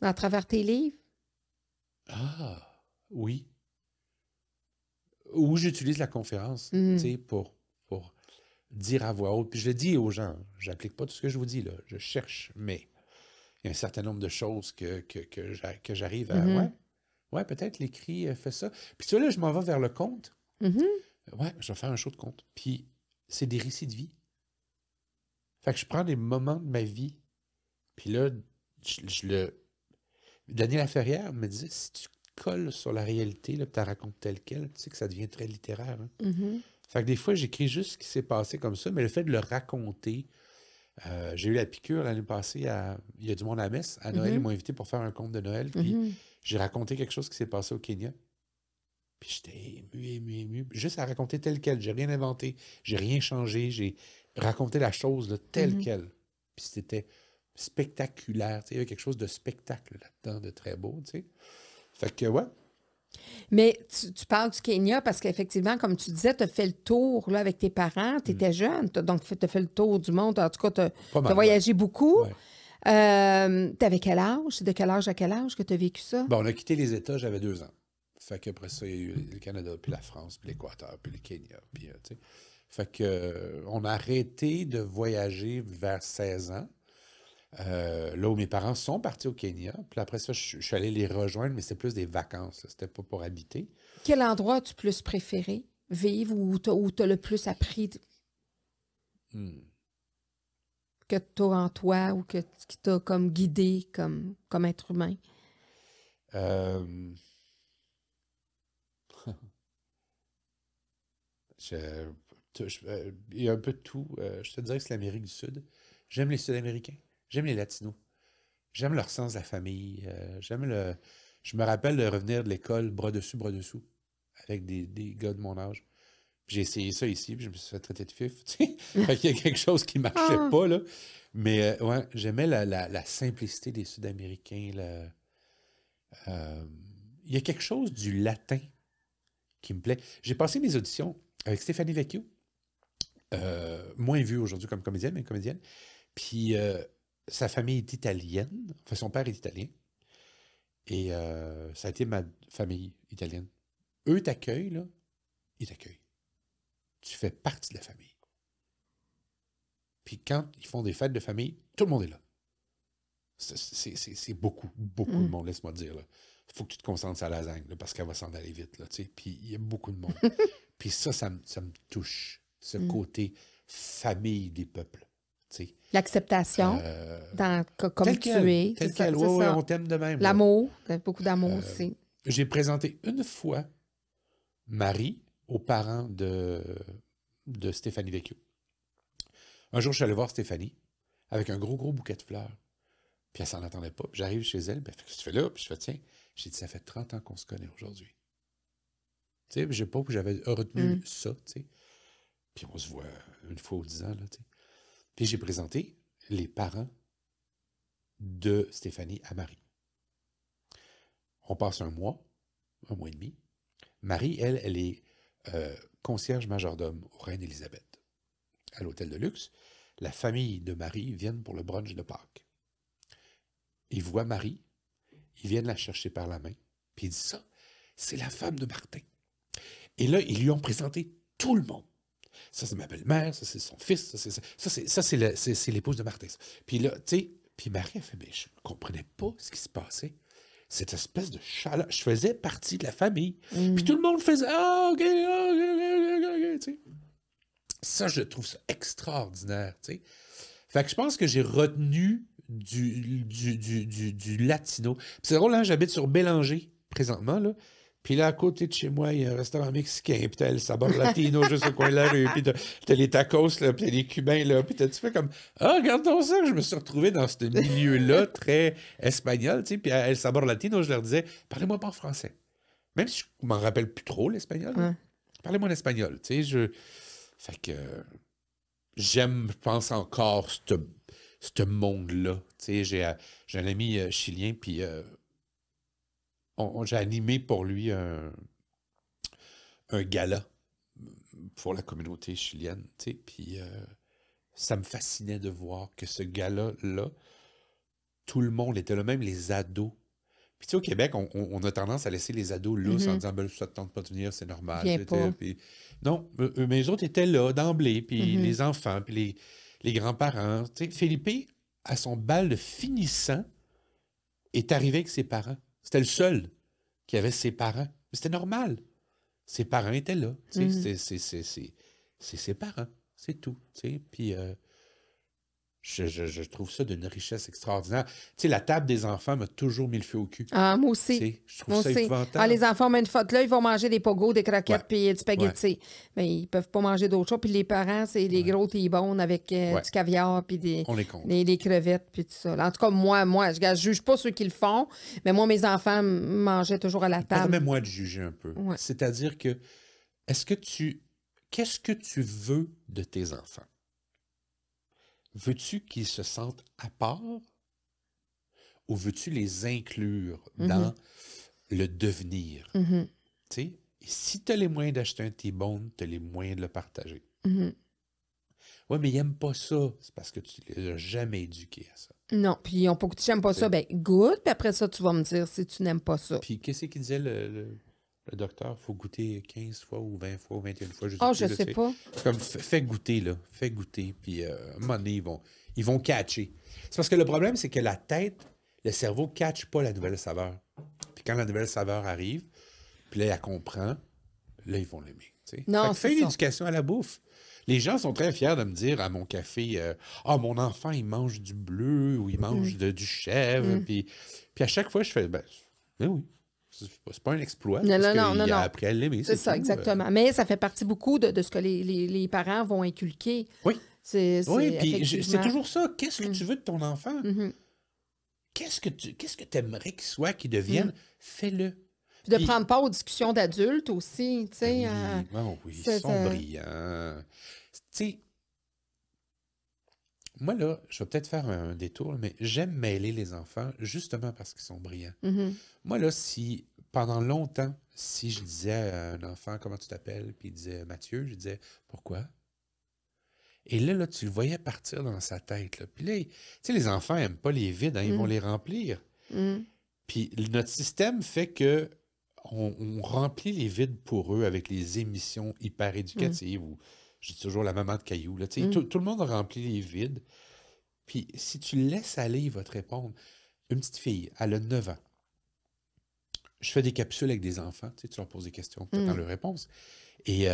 À travers tes livres? Ah! oui. Ou j'utilise la conférence, tu sais, pour dire à voix haute. Puis je le dis aux gens, j'applique pas tout ce que je vous dis, là. Je cherche, mais il y a un certain nombre de choses que j'arrive à... Ouais, peut-être l'écrit fait ça. Puis tu vois, là, je m'en vais vers le conte. Ouais, je vais faire un show de conte. Puis c'est des récits de vie. Fait que je prends des moments de ma vie. Puis là, Daniel Laferrière me disait, si tu colles sur la réalité, là, puis tu la racontes telle quelle, tu sais que ça devient très littéraire. Hein? Fait que des fois, j'écris juste ce qui s'est passé comme ça, mais le fait de le raconter, j'ai eu la piqûre l'année passée, il y a du monde à la messe. À Noël, ils m'ont invité pour faire un conte de Noël, puis j'ai raconté quelque chose qui s'est passé au Kenya. Puis j'étais ému, juste à raconter tel quel. J'ai rien inventé, j'ai rien changé, j'ai raconté la chose là, telle quelle. Puis c'était spectaculaire. Il y avait quelque chose de spectacle là-dedans, de très beau. T'sais. Fait que, ouais. Mais tu parles du Kenya parce qu'effectivement, comme tu disais, tu as fait le tour là, avec tes parents. Tu étais jeune, donc tu as fait le tour du monde. En tout cas, tu as voyagé beaucoup. Ouais. Tu avais quel âge? C'est de quel âge à quel âge que tu as vécu ça? Bon, on a quitté les États, j'avais 2 ans. Fait qu'après ça, il y a eu le Canada, puis la France, puis l'Équateur, puis le Kenya. Puis, tu sais. Fait que on a arrêté de voyager vers 16 ans. Là où mes parents sont partis au Kenya. Puis après ça, je suis allé les rejoindre, mais c'était plus des vacances. C'était pas pour habiter. Quel endroit as-tu plus préféré vivre ou t'as le plus appris que tu as en toi ou qui t'a comme guidé comme être humain? Il y a un peu de tout. Je te dirais que c'est l'Amérique du Sud. J'aime les Sud-Américains. J'aime les Latinos. J'aime leur sens de la famille. Je me rappelle de revenir de l'école bras dessous, avec des gars de mon âge. J'ai essayé ça ici, puis je me suis fait traiter de fif. Fait qu'il y a quelque chose qui ne marchait pas, là. Mais ouais, j'aimais la simplicité des Sud-Américains. Il y a quelque chose du latin qui me plaît. J'ai passé mes auditions avec Stéphanie Vecchio, moins vue aujourd'hui comme comédienne, mais comédienne. Puis sa famille est italienne. Enfin, son père est italien. Et ça a été ma famille italienne. Eux t'accueillent, là. Ils t'accueillent. Tu fais partie de la famille. Puis quand ils font des fêtes de famille, tout le monde est là. C'est beaucoup de monde, laisse-moi te dire. Il faut que tu te concentres sur la lasagne, là, parce qu'elle va s'en aller vite. Là, puis il y a beaucoup de monde. Puis ça me touche, ce côté famille des peuples. L'acceptation, comme tu es. Tel quel, on t'aime de même. L'amour, beaucoup d'amour aussi. J'ai présenté une fois Marie aux parents de Stéphanie Vecchio. Un jour, je suis allé voir Stéphanie avec un gros bouquet de fleurs. Puis elle s'en attendait pas. Puis j'arrive chez elle, puis qu'est-ce que tu fais là? Puis je fais, tiens, j'ai dit, ça fait 30 ans qu'on se connaît aujourd'hui. Tu sais, j'ai pas que j'avais retenu ça, tu sais. Puis on se voit une fois ou 10 ans, là, tu sais. Puis j'ai présenté les parents de Stéphanie à Marie. On passe un mois et demi. Marie, elle est concierge majordome au Reine-Élisabeth, à l'hôtel de luxe. La famille de Marie viennent pour le brunch de Pâques. Ils voient Marie, ils viennent la chercher par la main, puis ils disent ça, c'est la femme de Martin. Et là, ils lui ont présenté tout le monde. Ça, c'est ma belle-mère, ça, c'est son fils, ça, c'est l'épouse de Martin. Puis là, tu sais, puis Marie a fait, mais je ne comprenais pas ce qui se passait. Cette espèce de chaleur. Je faisais partie de la famille. Puis tout le monde faisait, OK, tu sais. Ça, je trouve ça extraordinaire, tu sais. Fait que je pense que j'ai retenu du latino. Puis c'est drôle, hein, j'habite sur Bélanger, présentement, là. Puis là, à côté de chez moi, il y a un restaurant mexicain, puis t'as El Sabor Latino juste au coin de la rue, puis t'as les tacos, là, puis t'as les Cubains, là, puis tu fais comme « Ah, regarde-toi ça! » Je me suis retrouvé dans ce milieu-là, très espagnol, tu sais, puis à El Sabor Latino, je leur disais « Parlez-moi pas en français. » Même si je m'en rappelle plus trop, l'espagnol. Parlez-moi en espagnol, tu sais, Fait que j'aime, je pense, encore ce monde-là. Tu sais, j'ai un ami chilien, puis j'ai animé pour lui un gala pour la communauté chilienne, tu sais, puis ça me fascinait de voir que ce gala-là, tout le monde était là, même les ados, Puis tu sais, au Québec, on a tendance à laisser les ados lousses en disant, ben, ça te tente pas de venir, c'est normal. Viens pas. Puis, non, mais les autres étaient là, d'emblée, puis les enfants, puis les grands-parents. Tu sais, Philippe, à son bal de finissant, est arrivé avec ses parents. C'était le seul qui avait ses parents. Mais c'était normal. Ses parents étaient là. Tu sais, c'est ses parents. C'est tout. Tu sais. Puis je trouve ça d'une richesse extraordinaire. Tu sais, la table des enfants m'a toujours mis le feu au cul. Ah, moi Tu aussi. sais, je trouve Moi ça aussi. épouvantable. Ah, les enfants, mais une fois là, ils vont manger des pogos, des croquettes, Ouais. puis du spaghetti. Mais ils peuvent pas manger d'autres choses. Puis les parents, c'est des gros T-bones avec du caviar, puis On les compte. les crevettes, puis tout ça. En tout cas, moi, je juge pas ceux qui le font, mais moi, mes enfants mangeaient toujours à la table. Permets-moi de juger un peu. Ouais. C'est-à-dire que, qu'est-ce que tu veux de tes enfants? Veux-tu qu'ils se sentent à part ou veux-tu les inclure dans le devenir? Mhm. Tu sais, et si tu as les moyens d'acheter un T-bone, tu as les moyens de le partager. Mhm. Oui, mais ils n'aiment pas ça. C'est parce que tu ne les as jamais éduqués à ça. Non, puis ils ont pas goûté, j'aime pas ça, ben goûte, puis après ça, tu vas me dire si tu n'aimes pas ça. Puis qu'est-ce qu'il disait le docteur? Il faut goûter 15 fois ou 20 fois ou 21 fois. Je sais Ah, plus, je là, sais tu pas. Comme fais goûter, là. Fais goûter. Puis à un moment donné, ils vont catcher. C'est parce que le problème, c'est que la tête, le cerveau ne catche pas la nouvelle saveur. Puis quand la nouvelle saveur arrive, puis là, elle comprend, là, ils vont l'aimer. Tu sais. Non, Fait que fais c'est une ça. éducation à la bouffe. Les gens sont très fiers de me dire à mon café, ah, mon enfant, il mange du bleu ou il mange du chèvre. Puis à chaque fois, je fais, ben oui. C'est pas un exploit. Non, parce non, qu'il non, a non. appris à l'aimer. C'est ça, tout. exactement. Mais ça fait partie beaucoup de ce que les parents vont inculquer. Oui. Oui, puis c'est effectivement. toujours ça. Qu'est-ce que tu veux de ton enfant? Mhm. Qu'est-ce que tu aimerais qu'il soit, qu'il devienne? Fais-le. Puis de Puis- prendre part aux discussions d'adultes aussi, tu sais. Oui, oui, ils c'est- sont brillants. Tu sais, moi, là, je vais peut-être faire un détour, mais j'aime mêler les enfants justement parce qu'ils sont brillants. Mhm. Moi, là, si pendant longtemps, si je disais à un enfant, comment tu t'appelles? Puis il disait Mathieu, je disais, pourquoi? Et là, tu le voyais partir dans sa tête. Là. Puis là, tu sais, les enfants n'aiment pas les vides, hein, ils vont les remplir. Mhm. Puis notre système fait que on remplit les vides pour eux avec les émissions hyper éducatives ou je dis toujours la maman de cailloux. Là, tu sais, tout le monde remplit les vides. Puis si tu le laisses aller, il va te répondre. Une petite fille, elle a 9 ans. Je fais des capsules avec des enfants. Tu sais, tu leur poses des questions, tu attends leur réponse. Et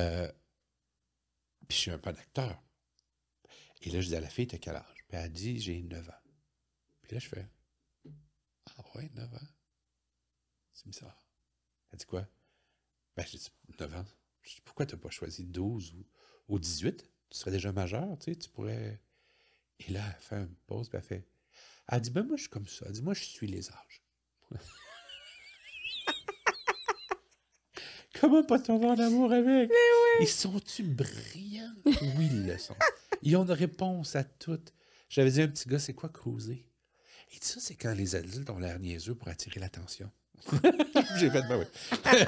puis je suis un peu d'acteur. Et là, je dis à la fille, t'as quel âge? Puis elle dit, j'ai 9 ans. Puis là, je fais, ah ouais, 9 ans? C'est bizarre. Elle dit quoi? Ben, j'ai dit, 9 ans. Je dis, pourquoi t'as pas choisi 12 ou 18? Tu serais déjà majeur, tu sais, tu pourrais... Et là, elle fait une pause, puis elle dit, ben moi, je suis comme ça. Elle dit, moi, je suis les âges. Comment pas tomber en amour avec? Ils sont-tu brillants? Oui, ils le sont. Ils ont une réponse à toutes. J'avais dit à un petit gars, c'est quoi cruiser? Et ça, c'est quand les adultes ont l'air niaiseux pour attirer l'attention. J'ai fait, ben oui.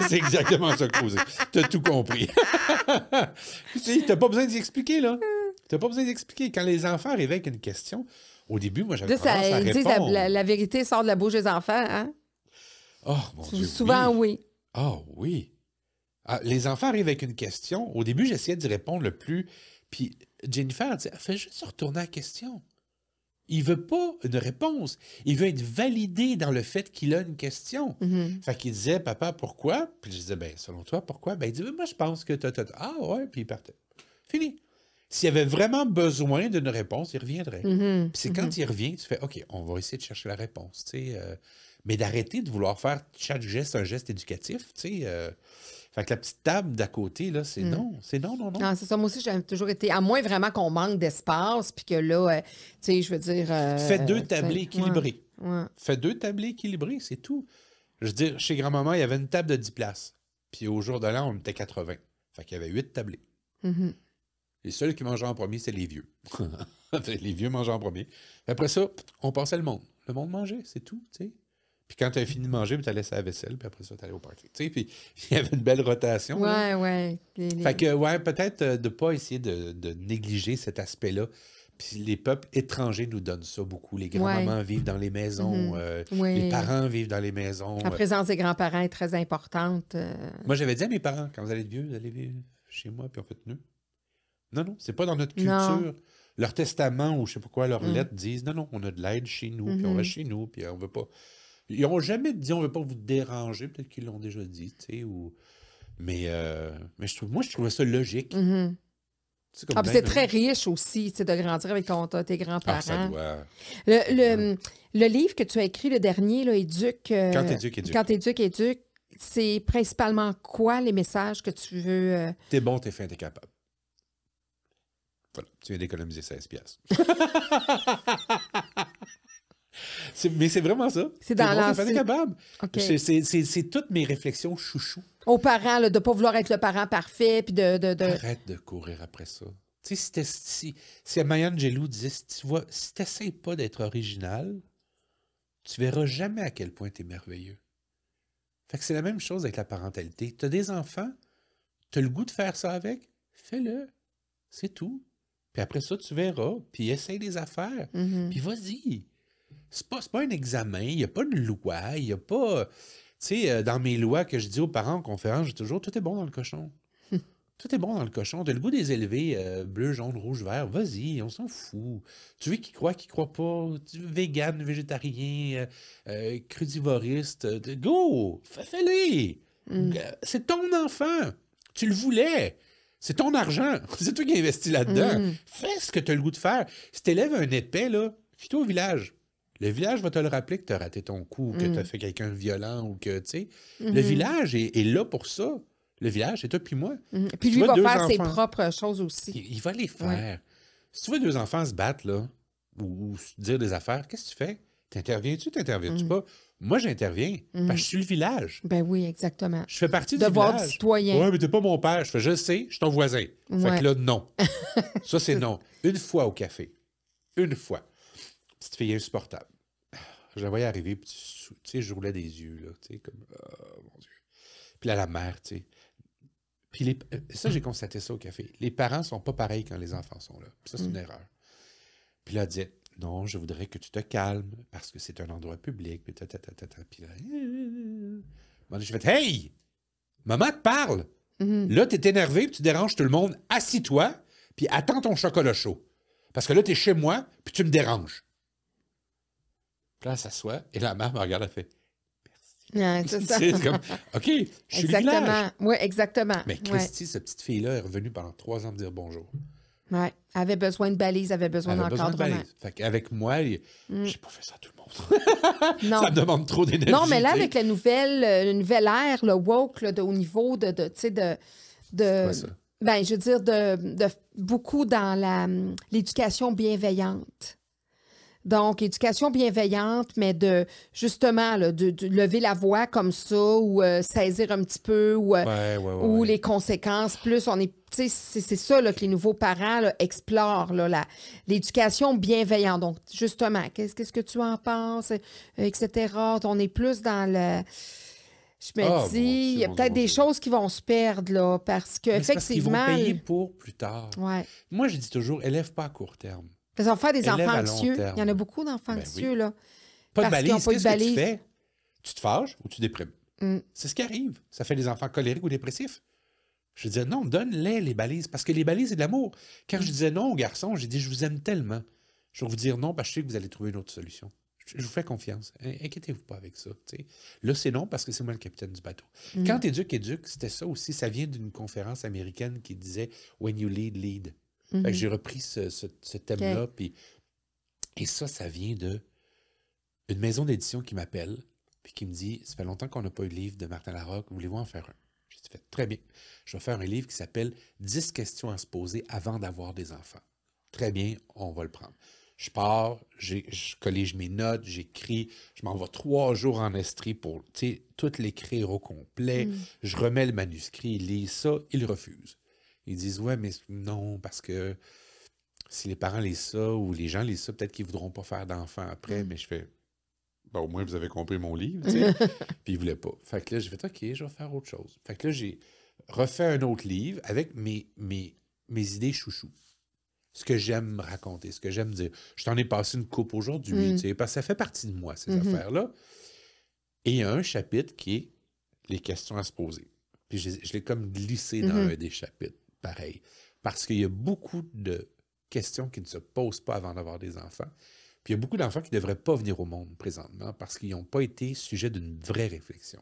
C'est exactement ça, cruiser. T'as tout compris. Tu sais, t'as pas besoin d'y expliquer, là. T'as pas besoin d'expliquer. Quand les enfants arrivaient avec une question, au début, moi, j'avais Là, tendance à ils disent répondre. la vérité sort de la bouche des enfants, hein? Oh, mon Dieu, Souvent, oui. Ah oui. Ah, les enfants arrivent avec une question. Au début, j'essayais d'y répondre le plus. Puis Jennifer a dit, fais juste retourner à la question. Il veut pas une réponse. Il veut être validé dans le fait qu'il a une question. Fait qu'il disait, papa, pourquoi? Puis je disais, ben, selon toi, pourquoi? Ben, il dit, moi, je pense que Ah ouais, puis il partait. Fini. S'il avait vraiment besoin d'une réponse, il reviendrait. Puis c'est quand il revient, tu fais, OK, on va essayer de chercher la réponse. Tu sais, mais d'arrêter de vouloir faire chaque geste un geste éducatif. Tu sais, fait que la petite table d'à côté, là, c'est non. C'est non, non, non. Non, c'est ça. Moi aussi, j'ai toujours été... À moins vraiment qu'on manque d'espace, puis que là, tu sais, je veux dire... Fais 2 tablés équilibrés. Ouais. Fais 2 tablés équilibrés, c'est tout. Je veux dire, chez grand-maman, il y avait une table de 10 places. Puis au jour de l'an, on était 80. Fait qu'il y avait 8 tablés. Les seuls qui mangeaient en premier, c'est les vieux. Les vieux mangeaient en premier. Puis après ça, on passait le monde. Le monde mangeait, c'est tout, tu sais. Puis quand tu as fini de manger, tu as laissé la vaisselle, puis après ça, tu allais au party. Tu sais, puis il y avait une belle rotation. Ouais, ouais. Fait que, ouais, peut-être de ne pas essayer de négliger cet aspect-là. Puis les peuples étrangers nous donnent ça beaucoup. Les Ouais. grands-mamans vivent dans les maisons, les Oui. parents vivent dans les maisons. La présence des grands-parents est très importante. Moi, j'avais dit à mes parents, quand vous allez être vieux, vous allez vivre chez moi, puis on fait non. Non, c'est pas dans notre Non. culture. Leur testament ou je sais pas quoi, leurs Mm. lettres disent non, on a de l'aide chez nous, puis on Mhm. reste chez nous, puis on veut pas. Ils n'ont jamais dit on veut pas vous déranger, peut-être qu'ils l'ont déjà dit, tu sais, ou. Mais je trouvais ça logique. Mhm. C'est comme Ah, puis ben, c'est très riche aussi, tu sais, de grandir avec tes Ah, ça grands-parents. doit. Le livre que tu as écrit, le dernier, là, Éduque... Quand t'éduques, éduque. Quand t'éduques, éduque, c'est principalement quoi les messages que tu veux... T'es bon, t'es fin, t'es capable. Voilà, tu viens d'économiser 16 piastres. Mais c'est vraiment ça. C'est T'es dans bon, t'es fin, t'es l'ancien- capable. OK. C'est toutes mes réflexions chouchou. Aux parents, là, de ne pas vouloir être le parent parfait, puis de... Arrête de courir après ça. Tu sais, si Maya Angelou disait, si t'essayes pas d'être original, tu verras jamais à quel point t'es merveilleux. Fait que c'est la même chose avec la parentalité. T'as des enfants, t'as le goût de faire ça avec, fais-le. C'est tout. Puis après ça, tu verras, puis essaye des affaires. Mhm. Puis vas-y. C'est pas un examen, il n'y a pas une loi, il n'y a pas... Tu sais, dans mes lois que je dis aux parents en conférence, j'ai toujours, tout est bon dans le cochon. Tout est bon dans le cochon. T'as le goût des élevés, bleu, jaune, rouge, vert, vas-y, on s'en fout. Tu veux qui croit pas, tu veux vegan, végétarien, crudivoriste, go, fais-les. Mm. C'est ton enfant, tu le voulais. C'est ton argent. C'est toi qui investis là-dedans. Mm. Fais ce que tu as le goût de faire. Si tu élèves un épais, là, fie-toi au village. Le village va te le rappeler que tu as raté ton coup, que tu as fait quelqu'un de violent ou que, tu sais. Le village est là pour ça. Le village, c'est toi puis moi. Mhm. Si Puis tu lui vois va deux faire ses enfants, propres choses aussi. il va les faire. Si tu vois deux enfants se battre, là, ou se dire des affaires, qu'est-ce que tu fais? T'interviens-tu pas? Moi, j'interviens, parce que je suis le village. Ben oui, exactement. Je fais partie du Devoir village. du citoyen. Ouais, mais t'es pas mon père. Je fais, je sais, je suis ton voisin. Fait Ouais. que là, non. Ça, c'est non. Une fois au café. Une fois. Petite fille insupportable. Je la voyais arriver, puis tu sais, je roulais des yeux, là, tu sais, comme, oh, mon Dieu. Puis là, la mère, tu sais. Puis ça, j'ai constaté ça au café. Les parents sont pas pareils quand les enfants sont là. Puis ça, c'est une erreur. Puis là, elle disait, non, je voudrais que tu te calmes, parce que c'est un endroit public, puis Puis là, j'ai fait, hey! Maman te parle! Là, t'es énervé, puis tu déranges tout le monde. Assis-toi, puis attends ton chocolat chaud. Parce que là, t'es chez moi, puis tu me déranges. Puis là, elle s'assoit, et la mère me regarde, elle fait, Ouais, c'est ça. c'est comme, OK, je suis le village. Exactement. Oui, exactement. Mais Christy, cette petite fille-là est revenue pendant 3 ans me dire bonjour. Ouais. Elle avait besoin de balises, avait besoin Elle avait besoin de d'encadrement. balise. Fait qu'avec moi, j'ai pas fait ça à tout le monde. Non. Ça me demande trop d'énergie. Non, mais là, tu sais. avec la nouvelle ère, le woke, là, au niveau tu sais, Quoi, ça? ben, je veux dire, de beaucoup dans l'éducation bienveillante. Donc, éducation bienveillante, mais justement, là, de lever la voix comme ça ou saisir un petit peu ou Ouais. les conséquences. Plus, on est, tu sais, c'est ça là, que les nouveaux parents là, explorent, là, l'éducation bienveillante. Donc, justement, qu'est-ce que tu en penses, etc. On est plus dans le... Je me dis, il y a peut-être des choses qui vont se perdre, là, parce Mais c'est parce qu'ils vont qu'effectivement... payer pour plus tard. Ouais. Moi, je dis toujours, élève pas à court terme. Parce qu'on va faire des Élève enfants à long anxieux. terme. Il y en a beaucoup d'enfants Ben anxieux, oui. là. Pas de Parce qu'ils balise. ont pas eu Qu'est-ce de que tu balise. fais? Tu te fâches ou tu déprimes? Mm. C'est ce qui arrive. Ça fait des enfants colériques ou dépressifs. Je disais, non, donne-les les balises. Parce que les balises, c'est de l'amour. Quand je disais non aux garçons, j'ai dit, je vous aime tellement. Je vais vous dire non parce que je sais que vous allez trouver une autre solution. Je vous fais confiance. Inquiétez-vous pas avec ça. T'sais. Là, c'est non parce que c'est moi le capitaine du bateau. Quand éduque, c'était ça aussi. Ça vient d'une conférence américaine qui disait « When you lead, lead ». Fait que j'ai repris ce thème-là. Et ça vient d'une maison d'édition qui m'appelle puis qui me dit « Ça fait longtemps qu'on n'a pas eu de livre de Martin Larocque. Voulez-vous en faire un? » J'ai dit « Très bien. Je vais faire un livre qui s'appelle « 10 questions à se poser avant d'avoir des enfants. » Très bien, on va le prendre. Je pars, je collige mes notes, j'écris, je m'envoie 3 jours en Estrie pour tout l'écrire au complet. Je remets le manuscrit, il lit ça, il refuse. Ils disent, ouais, mais non, parce que si les parents lisent ça ou les gens lisent ça, peut-être qu'ils ne voudront pas faire d'enfants après. Mais je fais, ben, au moins vous avez compris mon livre, tu sais. Puis ils ne voulaient pas. Fait que là, j'ai fait, OK, je vais faire autre chose. Fait que là, j'ai refait un autre livre avec mes idées chouchous. ce que j'aime raconter, ce que j'aime dire. Je t'en ai passé une coupe aujourd'hui, tu sais, parce que ça fait partie de moi, ces affaires-là. Et il y a un chapitre qui est les questions à se poser. Puis je l'ai comme glissé dans un des chapitres, pareil. Parce qu'il y a beaucoup de questions qui ne se posent pas avant d'avoir des enfants. Puis il y a beaucoup d'enfants qui ne devraient pas venir au monde présentement parce qu'ils n'ont pas été sujets d'une vraie réflexion.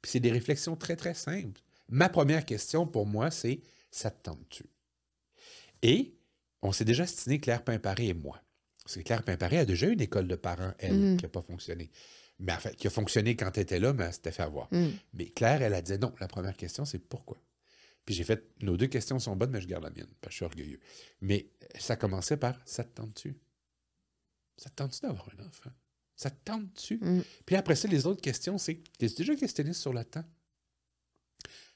Puis c'est des réflexions très, très simples. Ma première question pour moi, c'est « ça te tente-tu? » Et on s'est déjà stiné Claire Pimparé et moi. Parce que Claire Pimparé a déjà eu une école de parents, elle, qui n'a pas fonctionné. Mais enfin, qui a fonctionné quand elle était là, mais elle s'était fait avoir. Mais Claire, elle a dit non, la première question, c'est pourquoi? Puis j'ai fait, nos 2 questions sont bonnes, mais je garde la mienne, parce que je suis orgueilleux. Mais ça commençait par, ça te tente-tu? Ça te tente-tu d'avoir un enfant? Ça te tente-tu? Puis après ça, les autres questions, c'est, t'es-tu déjà questionné sur le temps?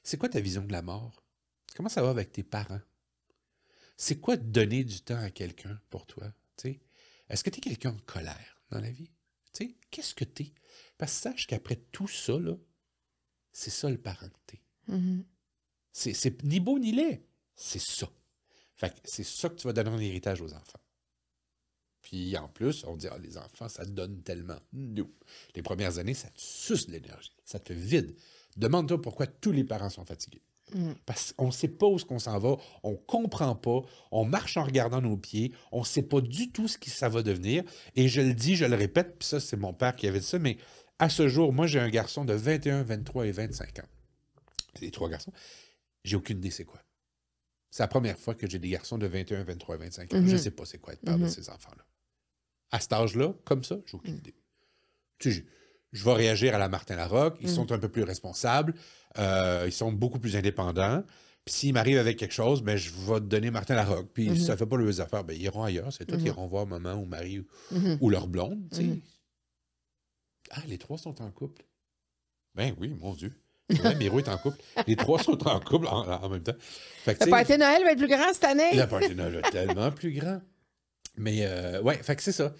C'est quoi ta vision de la mort? Comment ça va avec tes parents? C'est quoi donner du temps à quelqu'un pour toi? T'sais? Est-ce que tu es quelqu'un en colère dans la vie? T'sais? Qu'est-ce que tu es? Parce que sache qu'après tout ça, là, c'est ça le parent que tu es. C'est ni beau ni laid. C'est ça. Fait que c'est ça que tu vas donner en héritage aux enfants. Puis en plus, on dit, ah, les enfants, ça te donne tellement. Non. Les premières années, ça te suce de l'énergie. Ça te vide. Demande-toi pourquoi tous les parents sont fatigués. Parce qu'on ne sait pas où on s'en va, on ne comprend pas, on marche en regardant nos pieds, on ne sait pas du tout ce que ça va devenir. Et je le dis, je le répète, puis ça, c'est mon père qui avait dit ça, mais à ce jour, moi, j'ai un garçon de 21, 23 et 25 ans. Les 3 garçons. J'ai aucune idée c'est quoi. C'est la première fois que j'ai des garçons de 21, 23 et 25 ans. Je ne sais pas c'est quoi être père de ces enfants-là. À cet âge-là, comme ça, j'ai aucune idée. Tu sais, je vais réagir à la Martin Larocque. Ils sont un peu plus responsables. Ils sont beaucoup plus indépendants. Puis s'ils m'arrivent avec quelque chose, ben, je vais te donner Martin Larocque. Puis si ça ne fait pas leurs affaires, ben, ils iront ailleurs. C'est toi qui iront voir maman ou mari ou leur blonde. Tu sais. Ah, les 3 sont en couple. Ben oui, mon Dieu. Miro est en couple. Les 3 sont en couple en même temps. Fait que, le party de Noël va être plus grand cette année. Le party de Noël va être tellement plus grand. Mais ouais, fait que c'est ça.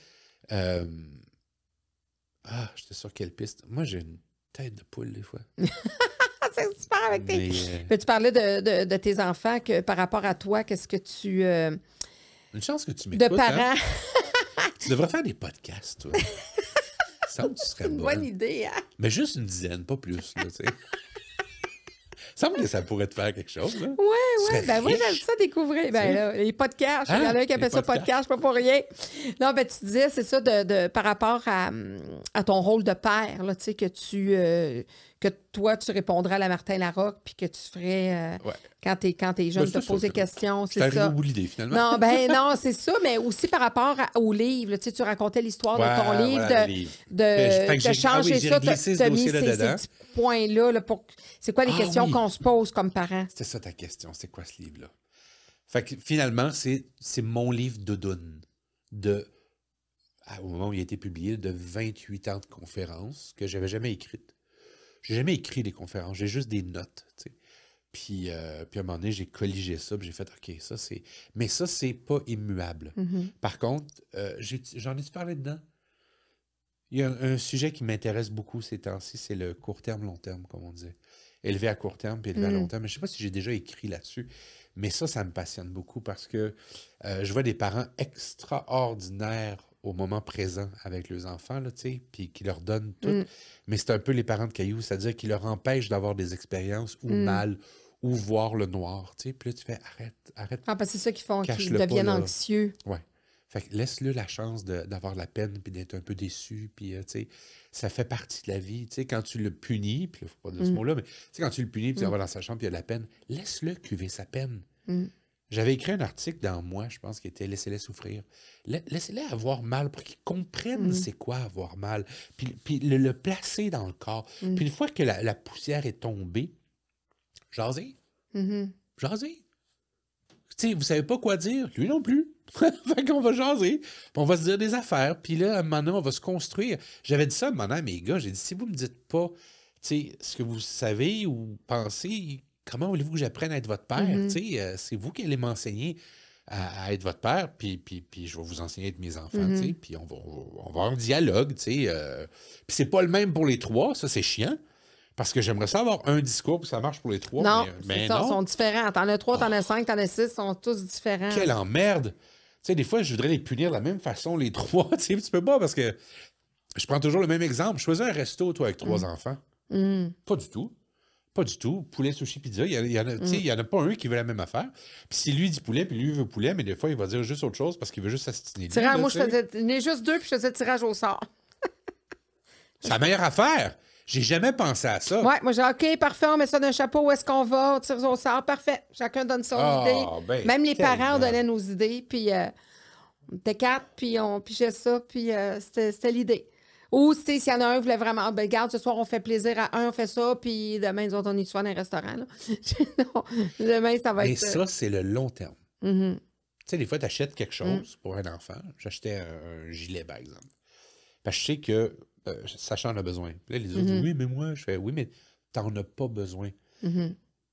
Ah, j'étais sur quelle piste? Moi, j'ai une tête de poule des fois. C'est super avec tes... Tu parlais de tes enfants, que par rapport à toi, qu'est-ce que tu... Une chance que tu m'écoutes. De parents. Hein? Tu devrais faire des podcasts, toi. Ça me semble que tu serais bonne. Bonne idée, hein? Mais juste une dizaine, pas plus, là, tu sais. Ça me semble que ça pourrait te faire quelque chose, là. Oui. Ben moi, j'aime ça découvrir. Ben là, les podcasts, il y en a qui appellent ça podcast, pas pour rien. Non, ben tu disais, c'est ça, par rapport à ton rôle de père, là, tu sais, que toi, tu répondrais à la Martin Larocque, puis que tu ferais, quand t'es jeune, te poser des questions, c'est ça. T'es arrivé au bout de l'idée, finalement. Non, c'est ça, mais aussi par rapport au livre, tu sais, tu racontais l'histoire de ton livre, de changer ça, t'as mis ces petits points-là, là, pour... C'est quoi les questions qu'on se pose comme parents? C'était ça ta question, c'est quoi ce livre-là? Fait que finalement, c'est mon livre doudoune au moment où il a été publié, de 28 ans de conférences que j'avais jamais écrites. J'ai jamais écrit des conférences, j'ai juste des notes, tu sais. Puis à un moment donné, j'ai colligé ça, puis j'ai fait, OK, ça c'est... Mais ça, c'est pas immuable. Par contre, j'en ai-tu parlé dedans? Il y a un sujet qui m'intéresse beaucoup ces temps-ci, c'est le court terme, long terme, comme on disait. Élevé à court terme, puis élevé à long terme. Mais je ne sais pas si j'ai déjà écrit là-dessus, mais ça me passionne beaucoup parce que je vois des parents extraordinaires au moment présent avec leurs enfants, là, tu sais, puis qui leur donnent tout. Mais c'est un peu les parents de cailloux, c'est-à-dire qu'ils leur empêchent d'avoir des expériences ou mal, ou voir le noir, tu sais. Puis là, tu fais, arrête. Ah, parce que c'est ça qu'ils deviennent anxieux. Ouais. Fait que laisse-le la chance d'avoir la peine puis d'être un peu déçu. Puis, tu sais, ça fait partie de la vie. Tu sais, quand tu le punis, puis il ne faut pas dire ce mot-là, mais tu sais, quand tu le punis puis tu vas dans sa chambre puis il y a de la peine, laisse-le cuver sa peine. J'avais écrit un article dans Moi, je pense, qui était « Laissez-les souffrir ». Laissez-les avoir mal pour qu'ils comprennent c'est quoi avoir mal. Puis le placer dans le corps. Puis une fois que la poussière est tombée, jasez. Jasez. Tu sais, vous savez pas quoi dire. Lui non plus. Fait qu'on va jaser, puis on va se dire des affaires, puis là, à un moment donné, on va se construire. J'avais dit ça à un moment donné à mes gars, j'ai dit, si vous me dites pas, tu sais, ce que vous savez ou pensez, comment voulez-vous que j'apprenne à être votre père? Tu sais, c'est vous qui allez m'enseigner à être votre père, puis je vais vous enseigner à être mes enfants, tu sais, puis on va avoir un dialogue, tu sais. Puis c'est pas le même pour les 3, ça c'est chiant. Parce que j'aimerais ça avoir un discours, puis ça marche pour les trois. Non, mais c'est ça, non. ils sont différents. T'en as 3, t'en as 5, t'en as 6, ils sont tous différents. Quelle emmerde! Tu sais, des fois, je voudrais les punir de la même façon, les trois. Tu sais, tu peux pas, parce que je prends toujours le même exemple. Choisis un resto, toi, avec 3 enfants. Pas du tout. Pas du tout. Poulet, sushi, pizza, il y en a pas un qui veut la même affaire. Puis si lui dit poulet, puis lui veut poulet, mais des fois, il va dire juste autre chose parce qu'il veut juste s'astiner. Moi, je faisais juste 2, puis je faisais tirage au sort. C'est la meilleure affaire. J'ai jamais pensé à ça. Ouais, moi, j'ai OK, parfait, on met ça dans un chapeau, où est-ce qu'on va? On tire au sort, parfait. Chacun donne son idée. Ben, Même les tellement. parents donnaient nos idées, puis on était 4, puis on pigeait ça, puis c'était l'idée. Ou, tu sais, s'il y en a un qui voulait vraiment, ben, regarde, ce soir, on fait plaisir à un, on fait ça, puis demain, nous autres, on est souvent dans un restaurant, là. Non, demain, ça va Mais être... ça, c'est le long terme. Mhm. Tu sais, des fois, tu achètes quelque chose pour un enfant. J'achetais un gilet, par exemple. Parce que je sais que Sacha en a besoin. Puis là, les autres disent, oui, mais moi, je fais, oui, mais t'en as pas besoin.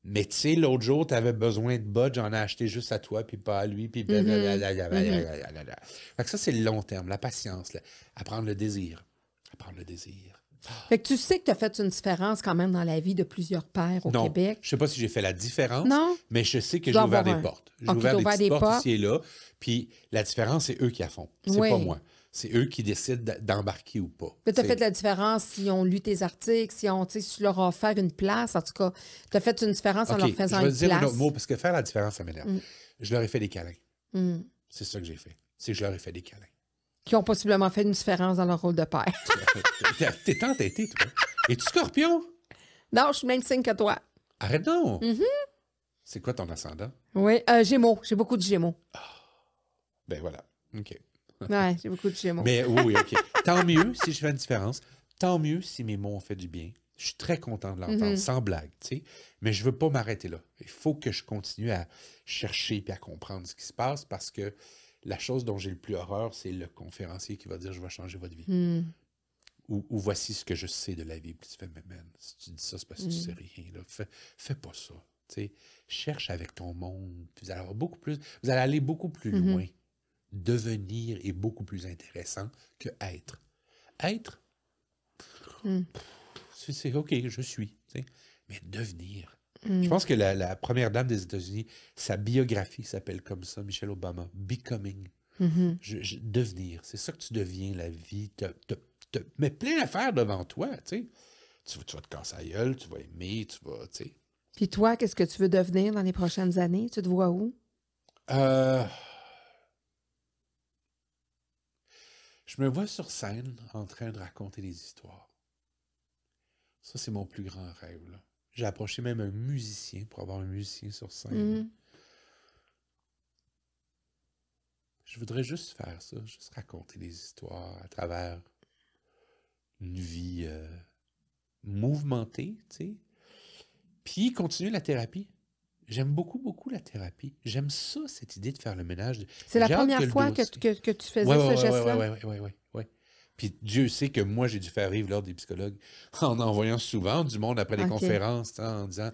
Mais tu sais, l'autre jour, tu avais besoin de bas, j'en ai acheté juste à toi, puis pas à lui, puis blablabla. Fait que ça, c'est le long terme, la patience, là. Apprendre le désir. Apprendre le désir. Fait que tu sais que tu as fait une différence quand même dans la vie de plusieurs pères au Québec. Je sais pas si j'ai fait la différence, Non? mais je sais que Tu j'ai dois ouvert avoir des un. portes. J'ai Ok, ouvert t'as des ouvert petites des portes portes. ici et là, puis la différence, c'est eux qui la font. C'est Oui. pas moi. C'est eux qui décident d'embarquer ou pas. Tu as fait de la différence s'ils ont lu tes articles, si tu leur as offert une place. En tout cas, tu as fait une différence en leur faisant je vais une dire un place. autre mot, parce que faire la différence, ça m'énerve. Je leur ai fait des câlins. Mm. C'est ça que j'ai fait. C'est que je leur ai fait des câlins. Qui ont possiblement fait une différence dans leur rôle de père. T'es entêté, toi. Es-tu scorpion? Non, je suis le même signe que toi. Arrête donc. C'est quoi ton ascendant? Oui, Gémeaux. J'ai beaucoup de Gémeaux. Ben voilà. OK. Ouais, j'ai beaucoup de Gémeaux. Mais oui, OK. Tant mieux si je fais une différence. Tant mieux si mes mots ont fait du bien. Je suis très content de l'entendre, sans blague, tu sais. Mais je veux pas m'arrêter là. Il faut que je continue à chercher et à comprendre ce qui se passe parce que la chose dont j'ai le plus horreur, c'est le conférencier qui va dire « Je vais changer votre vie. Ou voici ce que je sais de la vie. » Puis tu fais « Mais man, si tu dis ça, c'est parce que tu sais rien. Là. Fais pas ça. » Tu sais, cherche avec ton monde. Puis vous allez avoir beaucoup plus... Vous allez aller beaucoup plus loin. Devenir est beaucoup plus intéressant que être. Être, c'est OK, je suis. Tu sais. Mais devenir. Je pense que la première dame des États-Unis, sa biographie s'appelle comme ça, Michelle Obama, Becoming. Devenir. C'est ça que tu deviens, la vie. Mais plein d'affaires devant toi, tu sais. Tu vas te casser la gueule, tu vas aimer, tu vas, tu sais. Puis toi, qu'est-ce que tu veux devenir dans les prochaines années? Tu te vois où? Je me vois sur scène en train de raconter des histoires. Ça, c'est mon plus grand rêve, là. J'ai approché même un musicien pour avoir un musicien sur scène. Je voudrais juste faire ça, juste raconter des histoires à travers une vie mouvementée, tu sais. Puis continuer la thérapie. J'aime beaucoup, beaucoup la thérapie. J'aime ça, cette idée de faire le ménage. C'est la première fois que tu faisais ce geste-là? Oui. Puis Dieu sait que moi, j'ai dû faire vivre l'ordre des psychologues en envoyant souvent du monde après des conférences, en disant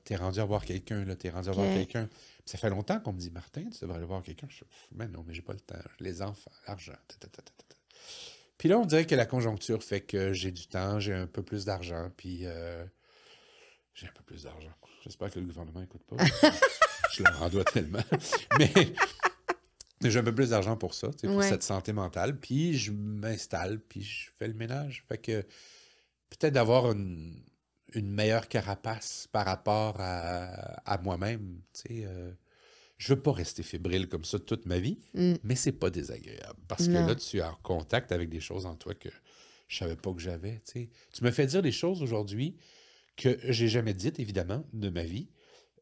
t'es rendu à voir quelqu'un, là, t'es rendu à voir quelqu'un. Puis ça fait longtemps qu'on me dit Martin, tu devrais aller voir quelqu'un. Je dis, mais non, mais j'ai pas le temps. Les enfants, l'argent. Puis là, on dirait que la conjoncture fait que j'ai du temps, j'ai un peu plus d'argent, puis j'ai un peu plus d'argent. J'espère que le gouvernement n'écoute pas. Je leur en dois tellement. Mais j'ai un peu plus d'argent pour ça, pour cette santé mentale. Puis je m'installe, puis je fais le ménage. Fait que peut-être d'avoir une meilleure carapace par rapport à moi-même. Je veux pas rester fébrile comme ça toute ma vie, mais c'est pas désagréable. Parce que là, tu es en contact avec des choses en toi que je savais pas que j'avais. Tu me fais dire des choses aujourd'hui que j'ai jamais dites, évidemment, de ma vie,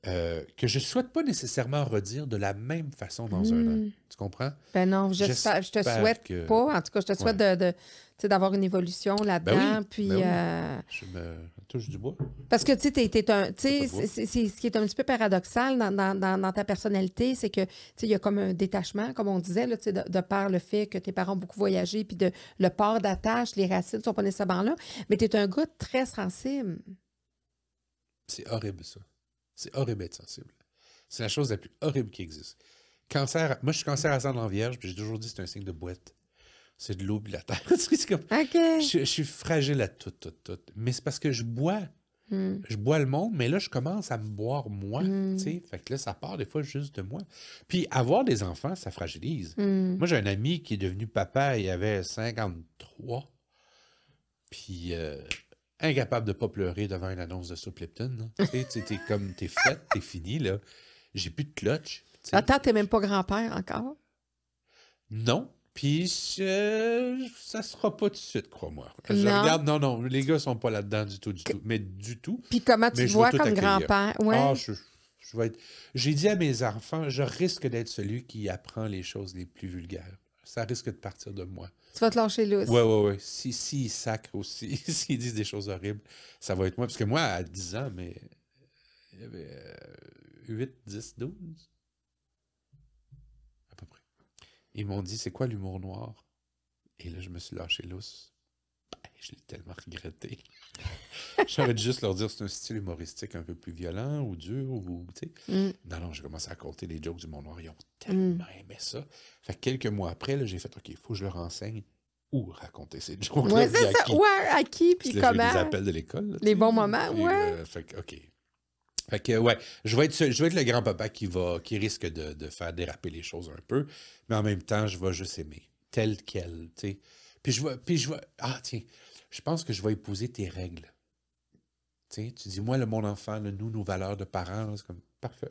que je souhaite pas nécessairement redire de la même façon dans un an. Tu comprends? Ben non, je te souhaite pas. En tout cas, je te souhaite d'avoir une évolution là-dedans. Puis, je me touche du bois. Parce que, tu sais, c'est ce qui est un petit peu paradoxal dans ta personnalité, c'est que, tu sais, il y a comme un détachement, comme on disait, là, de par le fait que tes parents ont beaucoup voyagé, puis le port d'attache, les racines ne sont pas nécessairement là, mais tu es un gars très sensible. C'est horrible, ça. C'est horrible d'être sensible. C'est la chose la plus horrible qui existe. Cancer, moi, je suis cancer ascendant vierge, puis j'ai toujours dit que c'est un signe de boîte. c'est de l'eau et de la terre. C'est comme, OK. je suis fragile à tout. Mais c'est parce que je bois. Je bois le monde, mais là, je commence à me boire moi, tu sais. Fait que là, ça part des fois juste de moi. Puis avoir des enfants, ça fragilise. Moi, j'ai un ami qui est devenu papa, il avait 53, puis incapable de ne pas pleurer devant une annonce de soupe Lipton. Tu sais, t'es comme, t'es faite, t'es fini, là. J'ai plus de clutch. T'sais. Attends, t'es même pas grand-père encore? Non. Puis ça sera pas tout de suite, crois-moi. Je Non. regarde, non, les gars sont pas là-dedans du tout, mais du tout. Puis comment tu Mais te je vois vais tout comme accueillir. grand-père? Ouais. Ah, je vais être... J'ai dit à mes enfants, je risque d'être celui qui apprend les choses les plus vulgaires. Ça risque de partir de moi. Tu vas te lâcher lousse. Ouais. Si ils sacrent aussi, s'ils disent des choses horribles, ça va être moi. Parce que moi, à 10 ans, mais il y avait 8, 10, 12. À peu près. Ils m'ont dit, c'est quoi l'humour noir? Et là, je me suis lâché lousse. Je l'ai tellement regretté. J'aurais dû juste leur dire c'est un style humoristique un peu plus violent ou dur ou tu sais. Non, j'ai commencé à compter les jokes du monde noir. Ils ont tellement aimé ça. Fait que quelques mois après, là, j'ai fait OK, il faut que je leur enseigne où raconter ces jokes. Ouais, c'est ça. Ouais, à qui, puis comment. J'ai eu des appels de l'école. Là, les bons moments, puis, ouais. fait que OK. Fait que ouais, je vais être le grand-papa qui risque de faire déraper les choses un peu, mais en même temps, je vais juste aimer, tel quel, tu sais. Puis je vais, ah tiens, je pense que je vais épouser tes règles. Tu sais, tu dis, moi, mon enfant, là, nos valeurs de parents, là, c'est comme, parfait,